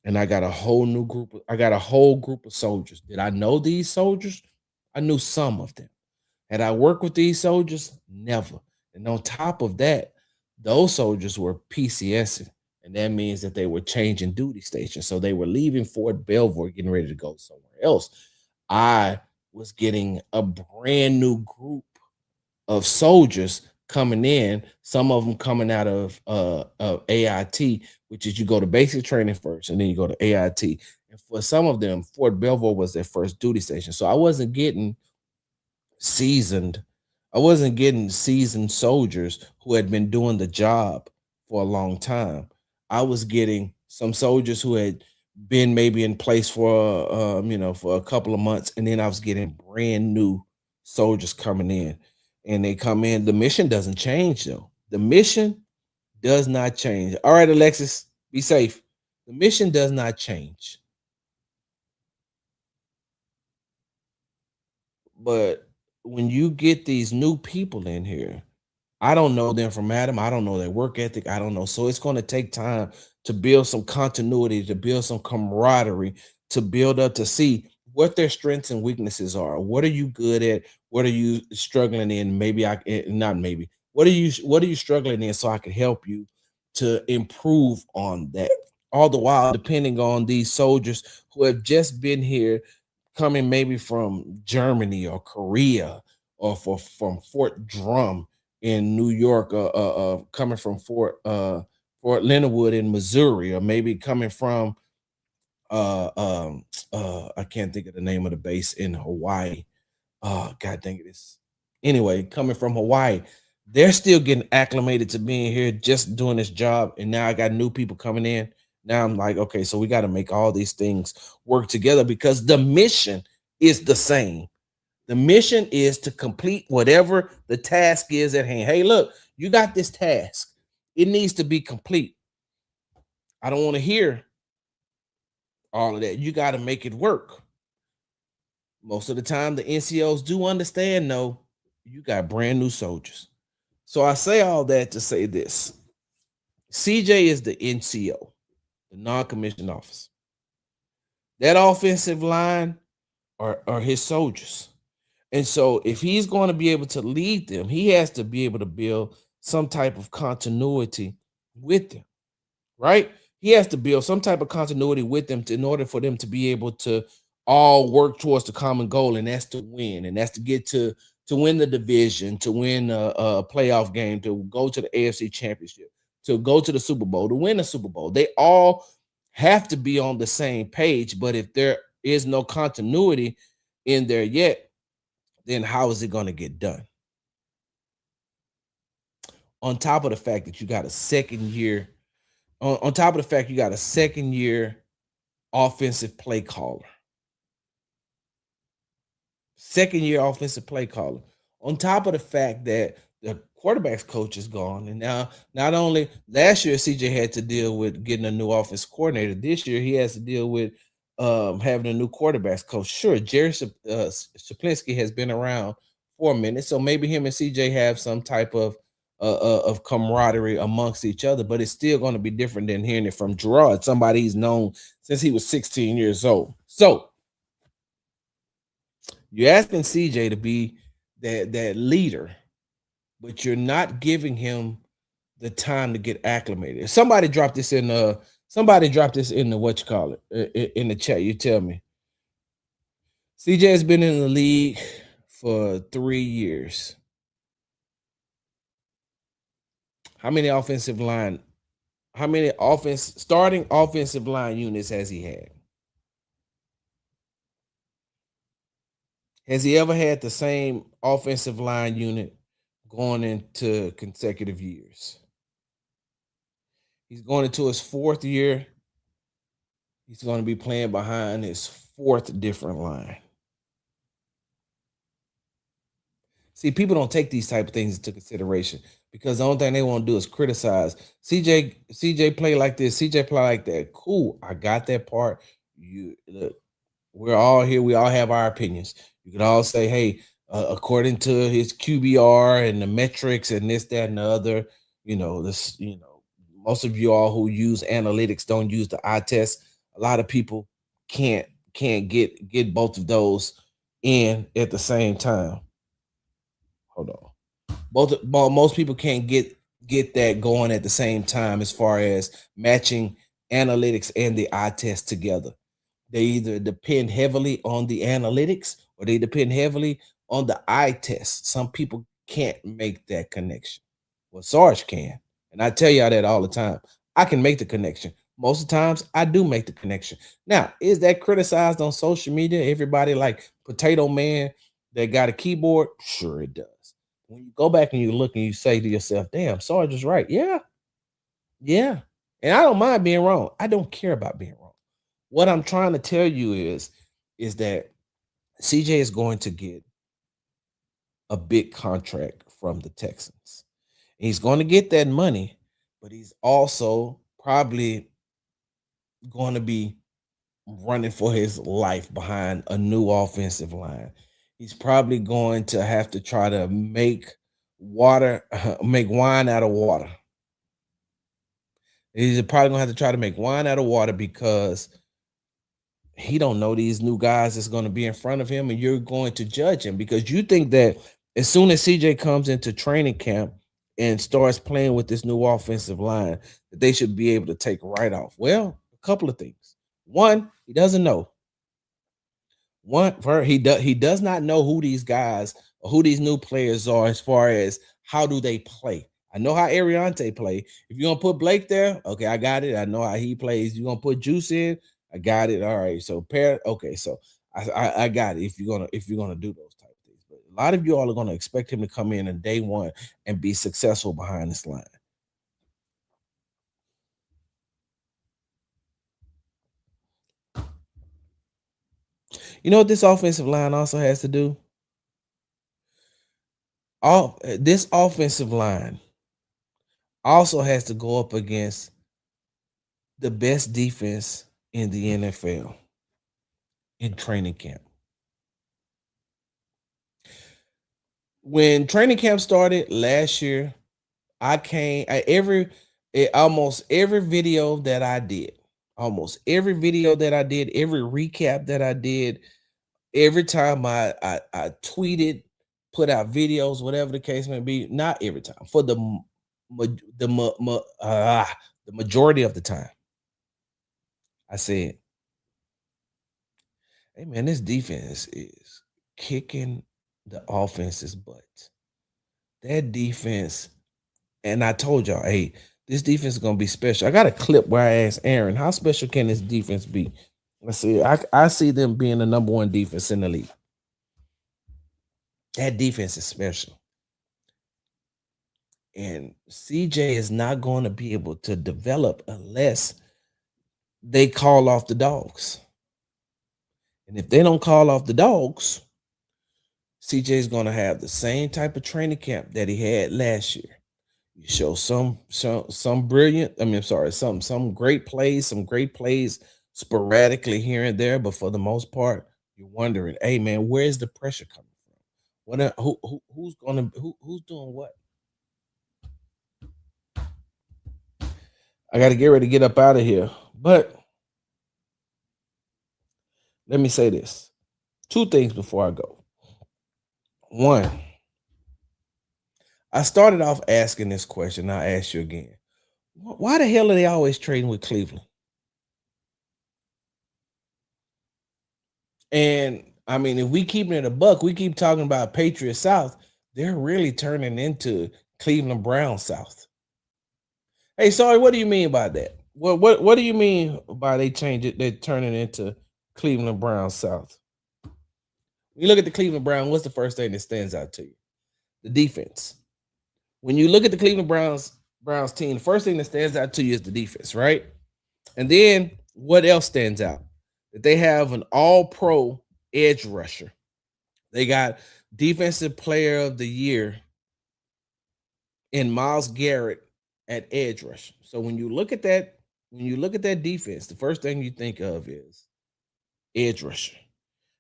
S1: And I got a whole new group. I got a whole group of soldiers. Did I know these soldiers? I knew some of them. Had I worked with these soldiers? Never. And on top of that, those soldiers were PCSing. And that means that they were changing duty stations. So they were leaving Fort Belvoir, getting ready to go somewhere else. I was getting a brand new group of soldiers coming in, some of them coming out of AIT, which is you go to basic training first and then you go to AIT. And for some of them, Fort Belvoir was their first duty station. So seasoned, I wasn't getting seasoned soldiers who had been doing the job for a long time. I was getting some soldiers who had been maybe in place for for a couple of months, and then I was getting brand new soldiers coming in, and they come in. The mission doesn't change though. The mission does not change. All right, Alexis, be safe. The mission does not change. But when you get these new people in here, I don't know them from Adam. I don't know their work ethic. I don't know. So it's going to take time to build some continuity, to build some camaraderie, to build up to see what their strengths and weaknesses are. What are you good at? What are you struggling in? Maybe not maybe. What are you struggling in so I can help you to improve on that? All the while depending on these soldiers who have just been here, coming maybe from Germany or Korea or from Fort Drum in New York, coming from Fort Leonard Wood in Missouri, or maybe coming from I can't think of the name of the base in Hawaii. God dang it is. Anyway, coming from Hawaii, they're still getting acclimated to being here, just doing this job. And now I got new people coming in. Now I'm like, okay, so we got to make all these things work together because the mission is the same. The mission is to complete whatever the task is at hand. Hey, look, you got this task. It needs to be complete. I don't want to hear all of that. You got to make it work. Most of the time, the NCOs do understand, though, you got brand new soldiers. So I say all that to say this. CJ is the NCO, the non-commissioned officer. That offensive line are his soldiers. And so if he's going to be able to lead them, he has to be able to build some type of continuity with them, right? he has to build some type of continuity with them in order for them to be able to all work towards the common goal, and that's to win, and that's to get to win the division, to win a playoff game, to go to the AFC Championship, to go to the Super Bowl, to win the Super Bowl. They all have to be on the same page. But if there is no continuity in there yet, then how is it going to get done? On top of the fact that you got a second year, on top of the fact you got a second year offensive play caller, second year offensive play caller. On top of the fact that the quarterback's coach is gone, and now not only last year CJ had to deal with getting a new offense coordinator, this year he has to deal with having a new quarterbacks coach. Sure, Jerry Shaplinski has been around for a minute, so maybe him and CJ have some type of camaraderie amongst each other, but it's still going to be different than hearing it from Gerard, somebody he's known since he was 16 years old. So you're asking CJ to be that leader, but you're not giving him the time to get acclimated. Somebody dropped this in the what you call it in the chat. You tell me. CJ has been in the league for 3 years. How many starting offensive line units has he had? Has he ever had the same offensive line unit going into consecutive years? He's going into his 4th year. He's going to be playing behind his 4th different line. See, people don't take these type of things into consideration because the only thing they want to do is criticize. CJ play like this, CJ play like that. Cool, I got that part. You look, we're all here. We all have our opinions. You can all say, hey, according to his QBR and the metrics and this, that, and the other, most of you all who use analytics don't use the eye test. A lot of people can't get both of those in at the same time. Hold on. Most people can't get that going at the same time as far as matching analytics and the eye test together. They either depend heavily on the analytics or they depend heavily on the eye test. Some people can't make that connection. Well, Sarge can. And I tell y'all that all the time. I can make the connection. Most of the times I do make the connection. Now, is that criticized on social media? Everybody like Potato Man that got a keyboard? Sure it does. When you go back and you look and you say to yourself, damn, Sarge is right. Yeah. Yeah. And I don't mind being wrong. I don't care about being wrong. What I'm trying to tell you is that CJ is going to get a big contract from the Texans. He's going to get that money, but he's also probably going to be running for his life behind a new offensive line. He's probably going to have to try to make wine out of water. He's probably gonna have to try to make wine out of water because he don't know these new guys that's going to be in front of him, and you're going to judge him because you think that as soon as CJ comes into training camp and starts playing with this new offensive line, that they should be able to take right off. Well, a couple of things. One, he doesn't know. He does not know who these guys or who these new players are as far as how do they play. I know how Ariante play. If you're gonna put Blake there, okay, I got it. I know how he plays. You're gonna put Juice in, I got it. All right. So okay, so I got it if you're gonna do those type of things. But a lot of you all are gonna expect him to come in on day one and be successful behind this line. You know what this offensive line also has to do? This offensive line also has to go up against the best defense in the NFL in training camp. When training camp started last year, almost every video that I did, every recap that I did, every time I tweeted, put out videos, whatever the case may be, not every time, for the majority of the time. I said, hey man, this defense is kicking the offense's butt. That defense, and I told y'all, hey, this defense is gonna be special. I got a clip where I asked Aaron, how special can this defense be? I see them being the number one defense in the league. That defense is special. And CJ is not going to be able to develop unless they call off the dogs. And if they don't call off the dogs, CJ is going to have the same type of training camp that he had last year. You show some brilliant, some great plays sporadically here and there, but for the most part, you're wondering, hey man, where's the pressure coming from? Who's doing what? I got to get ready to get up out of here. But let me say this. Two things before I go. One, I started off asking this question. I'll ask you again. Why the hell are they always trading with Cleveland? And I mean, if we keep it in a buck, we keep talking about Patriot South, they're really turning into Cleveland Brown South. Hey, sorry, what do you mean by that? What do you mean by they change it? They're turning into Cleveland Brown South. When you look at the Cleveland Brown, what's the first thing that stands out to you? The defense. When you look at the Cleveland Browns team, the first thing that stands out to you is the defense, right? And then what else stands out? That they have an all-pro edge rusher. They got defensive player of the year in Myles Garrett at edge rusher. So when you look at that defense, the first thing you think of is edge rusher.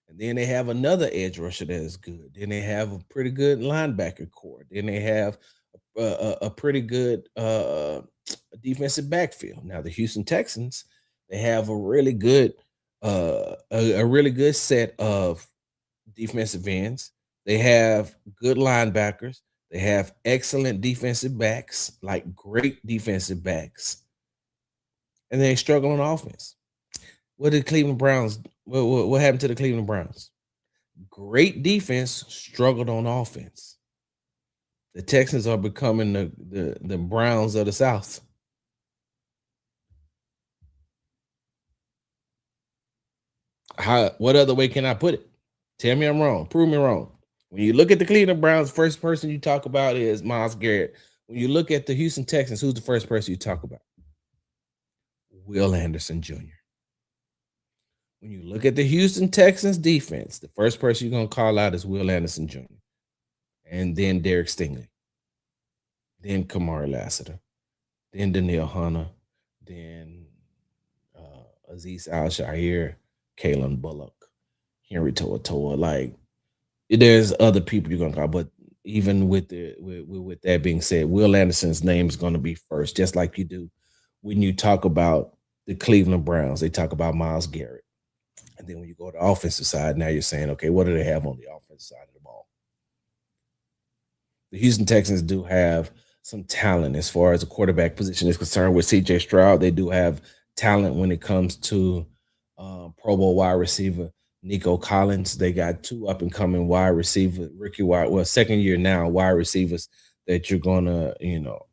S1: And then they have another edge rusher that is good. Then they have a pretty good linebacker core. Then they have a pretty good defensive backfield. Now the Houston Texans, they have a really good set of defensive ends. They have good linebackers. They have excellent defensive backs, like great defensive backs, and they struggle on offense. What did Cleveland Browns? What happened to the Cleveland Browns? Great defense, struggled on offense. The Texans are becoming the Browns of the South. What other way can I put it? Tell me I'm wrong. Prove me wrong. When you look at the Cleveland Browns, first person you talk about is Myles Garrett. When you look at the Houston Texans, who's the first person you talk about? Will Anderson Jr. When you look at the Houston Texans defense, the first person you're going to call out is Will Anderson Jr. And then Derek Stingley. Then Kamari Lassiter. Then Danielle Hunter. Then Azeez Al-Shaair, Kalen Bullock, Henry To'oTo'o. Like, there's other people you're going to call, but even with that being said, Will Anderson's name is going to be first, just like you do when you talk about the Cleveland Browns. They talk about Myles Garrett. And then when you go to the offensive side, now you're saying, okay, what do they have on the offensive side of the ball? The Houston Texans do have some talent as far as the quarterback position is concerned with C.J. Stroud. They do have talent when it comes to Pro Bowl wide receiver Nico Collins. They got two up-and-coming wide receiver, second year now wide receivers that you're going to,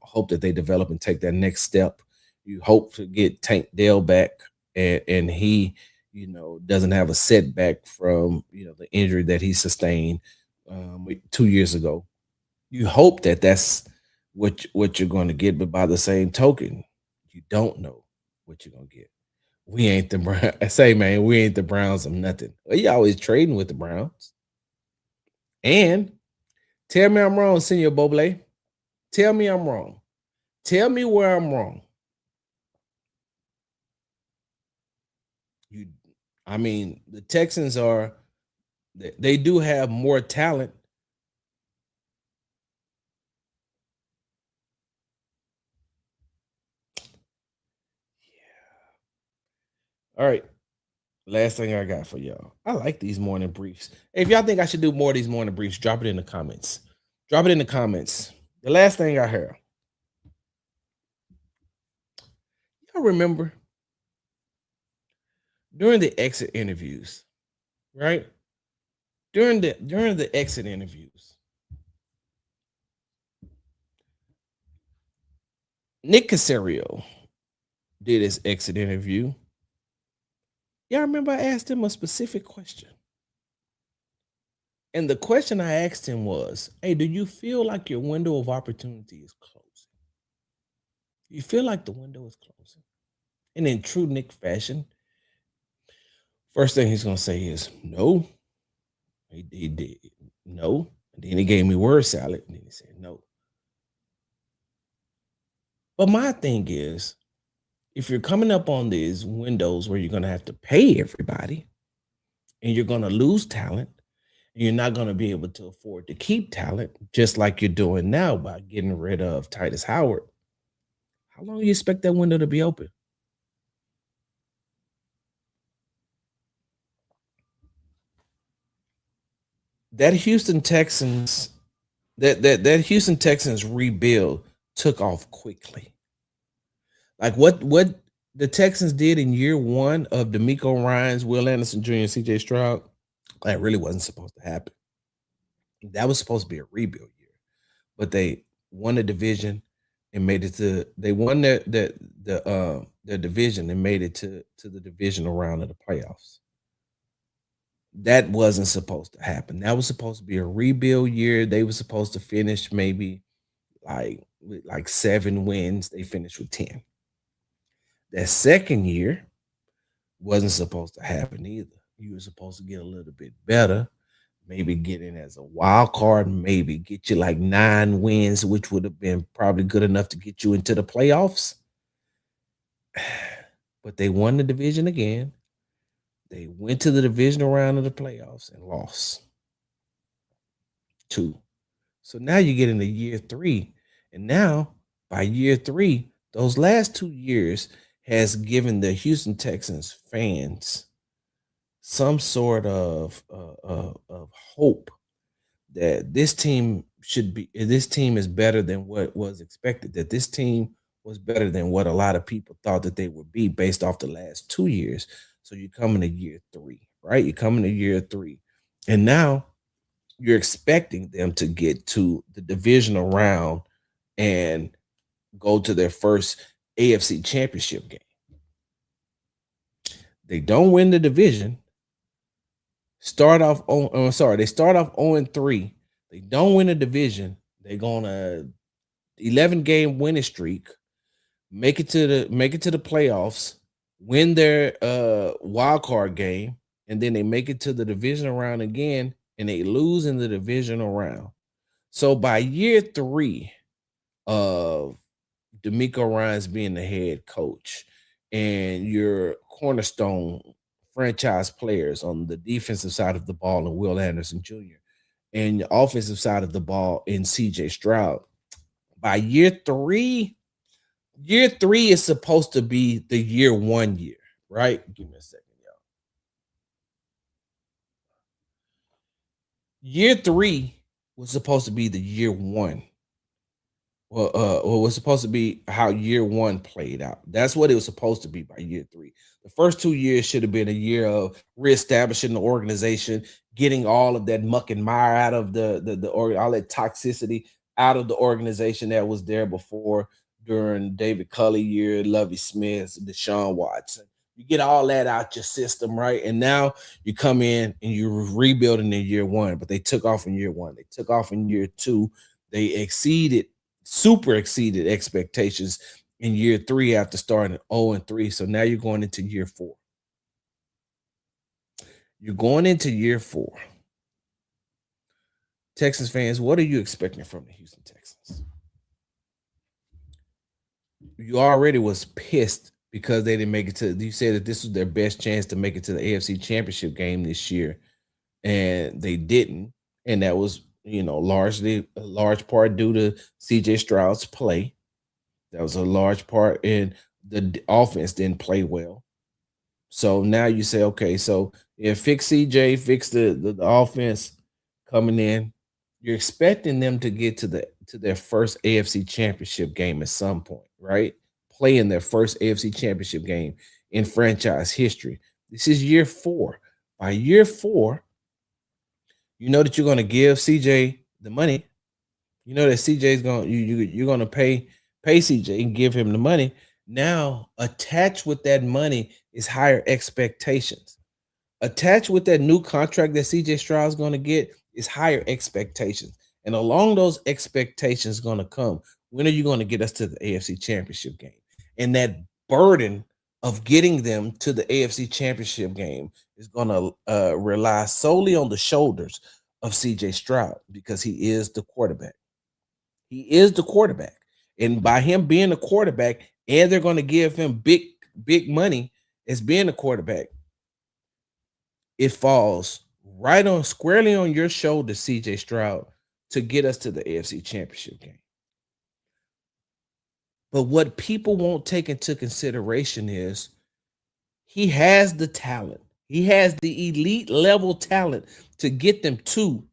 S1: hope that they develop and take that next step. You hope to get Tank Dell back, and he – doesn't have a setback from, the injury that he sustained 2 years ago. You hope that that's what you're going to get, but by the same token, you don't know what you're going to get. We ain't the Browns. I say, man, we ain't the Browns of nothing. Well, you always trading with the Browns. And tell me I'm wrong, Senor Boble. Tell me I'm wrong. Tell me where I'm wrong. The Texans they do have more talent. Yeah. All right. Last thing I got for y'all. I like these morning briefs. Hey, if y'all think I should do more of these morning briefs, drop it in the comments. Drop it in the comments. The last thing I heard. Y'all remember during the exit interviews, right? During the exit interviews, Nick Casario did his exit interview. Yeah, I remember I asked him a specific question. And the question I asked him was, hey, do you feel like your window of opportunity is closing? You feel like the window is closing? And in true Nick fashion, first thing he's gonna say is no. He did no. And then he gave me word salad, and then he said no. But my thing is, if you're coming up on these windows where you're gonna have to pay everybody and you're gonna lose talent, and you're not gonna be able to afford to keep talent, just like you're doing now by getting rid of Tytus Howard, how long do you expect that window to be open? That Houston Texans, that Houston Texans rebuild took off quickly. Like what the Texans did in year one of D'Amico Ryans, Will Anderson Jr., and CJ Stroud, that really wasn't supposed to happen. That was supposed to be a rebuild year, but they won the division and made it to. They won their division and made it to the divisional round of the playoffs. That wasn't supposed to happen. That was supposed to be a rebuild year. They were supposed to finish maybe with like 7 wins. They finished with 10. That second year wasn't supposed to happen either. You were supposed to get a little bit better, maybe get in as a wild card, maybe get you like 9 wins, which would have been probably good enough to get you into the playoffs. But they won the division again. They went to the divisional round of the playoffs and lost 2. So now you get into year 3. And now by year 3, those last 2 years has given the Houston Texans fans some sort of hope that this team is better than what was expected, that this team was better than what a lot of people thought that they would be based off the last 2 years. So you come into year 3, right? You come into year 3. And now you're expecting them to get to the divisional round and go to their first AFC championship game. They don't win the division. They start off 0-3. They don't win the division. They go on a 11-game winning streak, make it to the playoffs, win their wild card game, and then they make it to the divisional round again, and they lose in the divisional round. So by year 3 of D'Amico Ryans being the head coach and your cornerstone franchise players on the defensive side of the ball and Will Anderson Jr. and the offensive side of the ball in CJ Stroud, by year 3 is supposed to be the year 1 year, right? Give me a second, y'all. Year 3 was supposed to be the year 1. Well, was supposed to be how year 1 played out. That's what it was supposed to be by year 3. The first 2 years should have been a year of reestablishing the organization, getting all of that muck and mire out of all that toxicity out of the organization that was there before during David Culley year, Lovie Smith, Deshaun Watson. You get all that out your system, right? And now you come in and you're rebuilding in year 1, but they took off in year 1. They took off in year 2. They super exceeded expectations in year 3 after starting 0-3. So now you're going into year 4. You're going into year 4. Texans fans, what are you expecting from the Houston Texans? You already was pissed because they didn't make it to. You said that this was their best chance to make it to the AFC Championship game this year, and they didn't. And that was, a large part due to CJ Stroud's play. That was a large part in the offense didn't play well. So now you say, okay, so fix CJ, fix the offense coming in. You're expecting them to get to their first AFC Championship game at some point, right? Play in their first AFC Championship game in franchise history. This is year 4. By year 4, you know that you're going to give CJ the money. You know that CJ's going you're going to pay CJ and give him the money. Now, attached with that money is higher expectations. Attached with that new contract that CJ Stroud is going to get is higher expectations. And along those expectations going to come, when are you going to get us to the AFC Championship game? And that burden of getting them to the AFC Championship game is going to rely solely on the shoulders of CJ Stroud because he is the quarterback. He is the quarterback. And by him being a quarterback, and they're going to give him big money as being a quarterback, it falls right on squarely on your shoulder, CJ Stroud, to get us to the AFC Championship game. But what people won't take into consideration is he has the talent. He has the elite level talent to get them to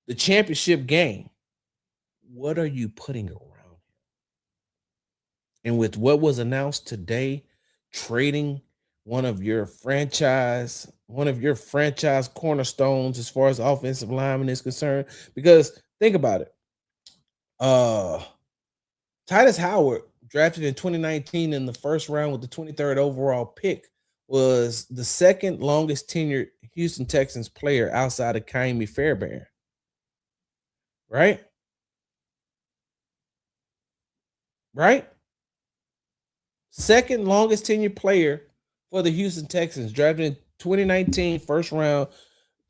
S1: the championship game. What are you putting around him? And with what was announced today, trading one of your franchise cornerstones as far as offensive lineman is concerned. Because think about it. Tytus Howard, drafted in 2019 in the first round with the 23rd overall pick, was the second longest tenured Houston Texans player outside of Kaimi Fairbairn. Right? Right? Second longest tenured player for the Houston Texans, drafted in 2019, first round,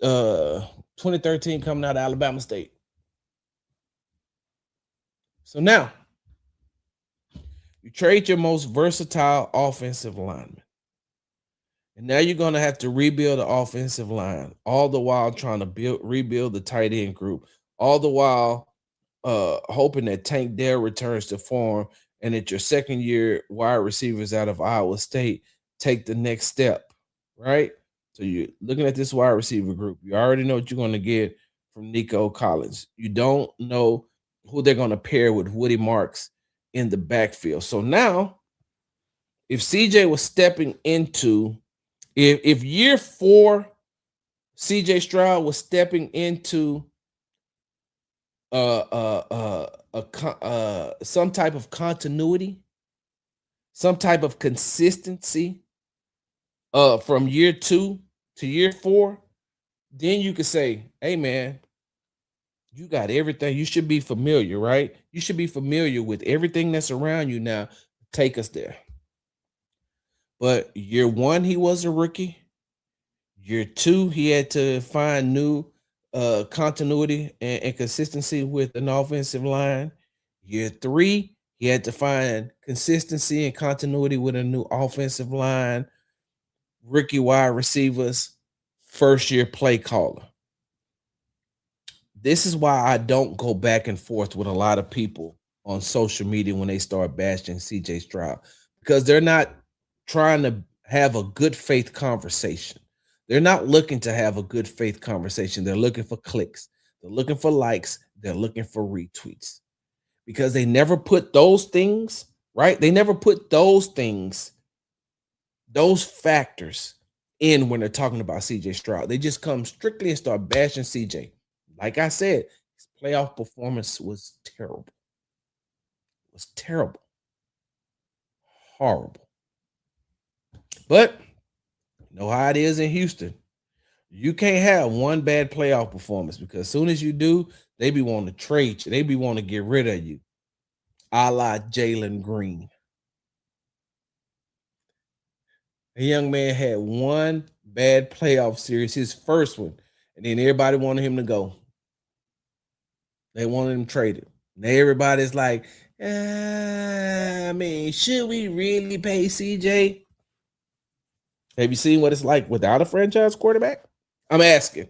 S1: 2013 coming out of Alabama State. So now, you trade your most versatile offensive lineman. And now you're going to have to rebuild the offensive line, all the while trying to rebuild the tight end group, all the while hoping that Tank Dell returns to form and that your second year wide receivers out of Iowa State take the next step, right? So you're looking at this wide receiver group. You already know what you're going to get from Nico Collins. You don't know who they're going to pair with Woody Marks in the backfield. So now, if CJ was stepping into, if year 4, CJ Stroud was stepping into some type of continuity, some type of consistency from year 2 to year 4, then you could say, hey man, you got everything. You should be familiar, right? You should be familiar with everything that's around you now. Take us there. But year 1, he was a rookie. Year 2, he had to find new continuity and consistency with an offensive line. Year 3, he had to find consistency and continuity with a new offensive line, rookie wide receivers, first year play caller. This is why I don't go back and forth with a lot of people on social media when they start bashing CJ Stroud, because they're not trying to have a good faith conversation. They're not looking to have a good faith conversation. They're looking for clicks. They're looking for likes. They're looking for retweets, because they never put those things, right? They never put those things, those factors in when they're talking about CJ Stroud. They just come strictly and start bashing CJ. Like I said, his playoff performance was terrible. It was terrible. Horrible. But you know how it is in Houston. You can't have one bad playoff performance, because as soon as you do, they be wanting to trade you. They be wanting to get rid of you. A la Jalen Green. A young man had one bad playoff series, his first one, and then everybody wanted him to go. They wanted him traded. Now everybody's like, I mean, should we really pay CJ? Have you seen what it's like without a franchise quarterback? I'm asking.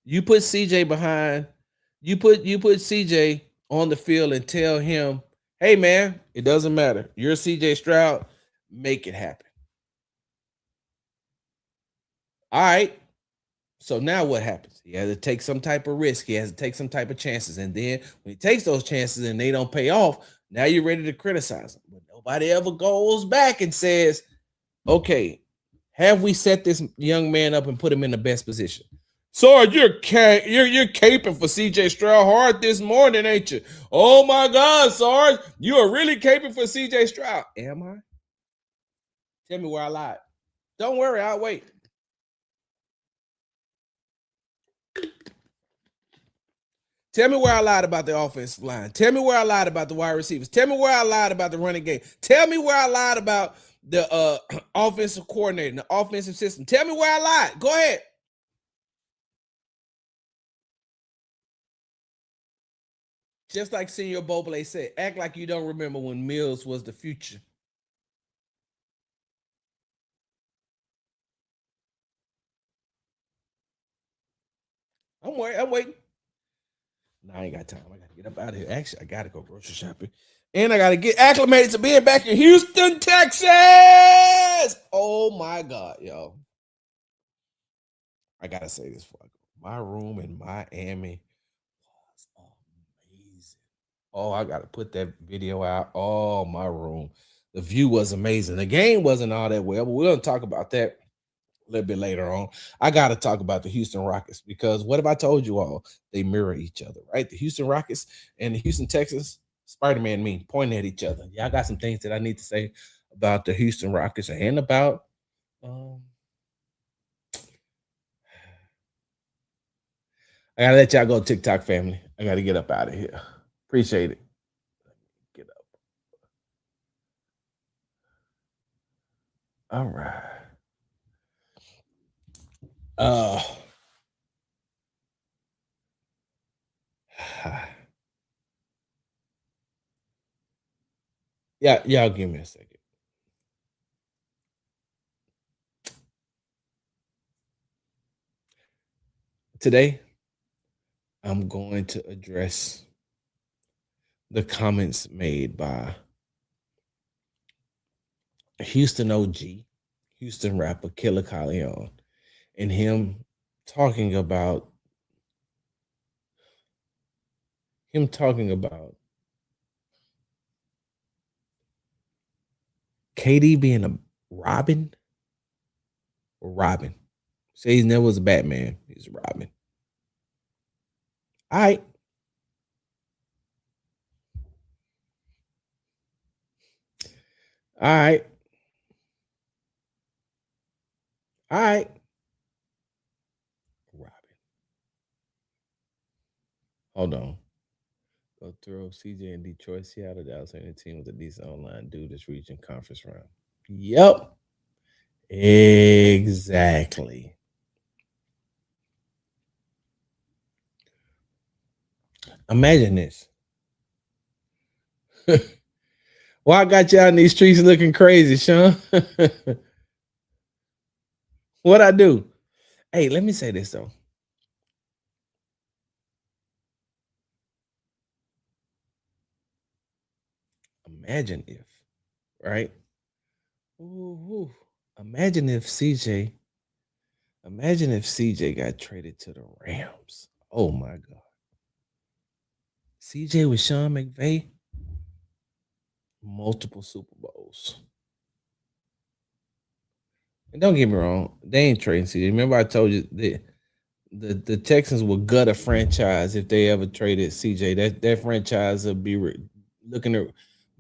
S1: You put CJ behind, you put CJ on the field and tell him, hey man, it doesn't matter. You're CJ Stroud, make it happen. All right. So now what happens? He has to take some type of risk. He has to take some type of chances. And then when he takes those chances and they don't pay off, Now you're ready to criticize him. But nobody ever goes back and says, okay, have we set this young man up and put him in the best position? Sarge, you're caping for CJ Stroud hard this morning, ain't you? Oh my God, Sarge, you are really caping for CJ Stroud. Am I? Tell me where I lied. Don't worry, I'll wait. Tell me where I lied about the offensive line. Tell me where I lied about the wide receivers. Tell me where I lied about the running game. Tell me where I lied about the offensive coordinator, the offensive system. Tell me where I lied. Go ahead. Just like Senior Boble said, act like you don't remember when Mills was the future. I'm waiting. No, I ain't got time. I gotta get up out of here. Actually, I gotta go grocery shopping. And I gotta get acclimated to being back in Houston, Texas. Oh my God, yo. I gotta say this before I go. My room in Miami was amazing. Oh, I gotta put that video out. Oh, my room. The view was amazing. The game wasn't all that well, but we're gonna talk about that a little bit later on. I got to talk about the Houston Rockets because what have I told you all? They mirror each other, right? The Houston Rockets and the Houston Texans, Spider-Man me pointing at each other. Yeah, I got some things that I need to say about the Houston Rockets and about I gotta let y'all go, TikTok family. I gotta get up out of here. Appreciate it. Get up. All right. Uh yeah, y'all give me a second. Today, I'm going to address the comments made by Houston OG, Houston rapper Killer Leon, and him talking about KD being a Robin or Robin. Say he never was a Batman. He's a Robin. All right. All right. All right. Robin. Hold on. Go through CJ in Detroit, Seattle, Dallas, and the team with a decent online dude that's reaching conference round. Yep. Exactly. Imagine this. Why I got y'all in these streets looking crazy, Sean? What I do? Hey, let me say this though. Imagine if, right? Ooh, imagine if CJ got traded to the Rams. Oh my God. CJ with Sean McVay, multiple Super Bowls. And don't get me wrong, they ain't trading CJ. Remember, I told you the Texans will gut a franchise if they ever traded CJ. That franchise will be looking to,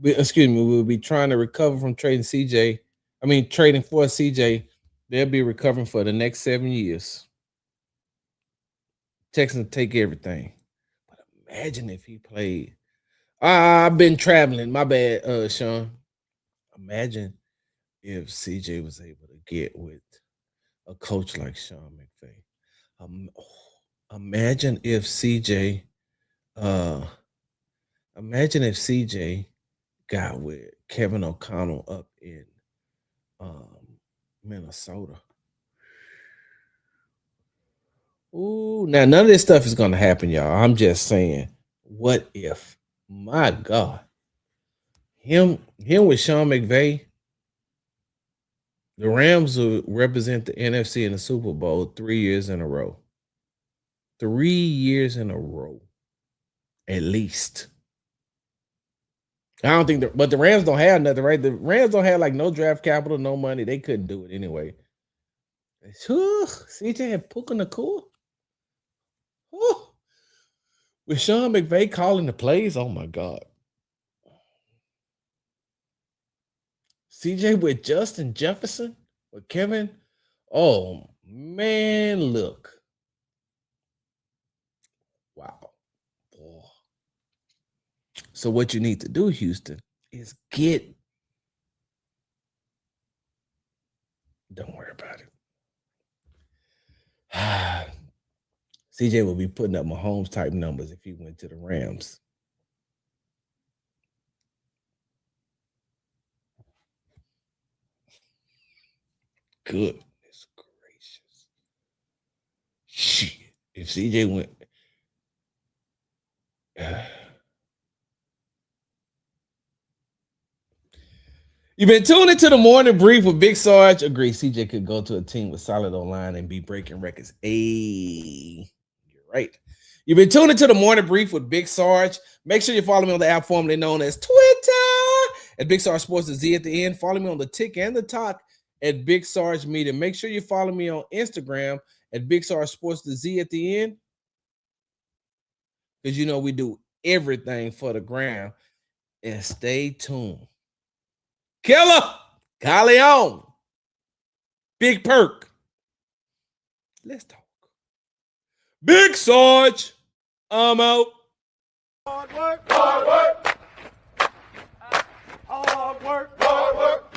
S1: will be trying to recover from trading CJ. I mean, trading for CJ. They'll be recovering for the next 7 years. Texans take everything. But imagine if he played. I've been traveling. My bad, Sean. Imagine if CJ was able to get with a coach like Sean McVay. Imagine if CJ, uh, imagine if CJ got with Kevin O'Connell up in um, Minnesota. Ooh, now none of this stuff is gonna happen, y'all. I'm just saying, what if? My God, him with Sean McVay, the Rams will represent the NFC in the Super Bowl 3 years in a row. 3 years in a row, at least. I don't think, but the Rams don't have nothing, right? The Rams don't have like no draft capital, no money. They couldn't do it anyway. CJ and Puka Nakua. With Sean McVay calling the plays, oh my God. CJ with Justin Jefferson, with Kevin. Oh man, look. Wow. Boy. So what you need to do, Houston, is get. Don't worry about it. CJ will be putting up Mahomes type numbers if he went to the Rams. Goodness gracious. Shit. If CJ went. You've been tuning into the morning brief with Big Sarge. Agree, CJ could go to a team with solid online and be breaking records. You're right. You've been tuning into the morning brief with Big Sarge. Make sure you follow me on the app formerly known as Twitter at Big Sarge Sports, the Z at the end. Follow me on the tick and the talk at Big Sarge Media. Make sure you follow me on Instagram at Big Sarge Sports, the Z at the end. Because you know we do everything for the gram. And stay tuned. Killer, Calleon, Big Perk. Let's talk. Big Sarge, I'm out.
S2: Hard work, hard work, hard work, hard work.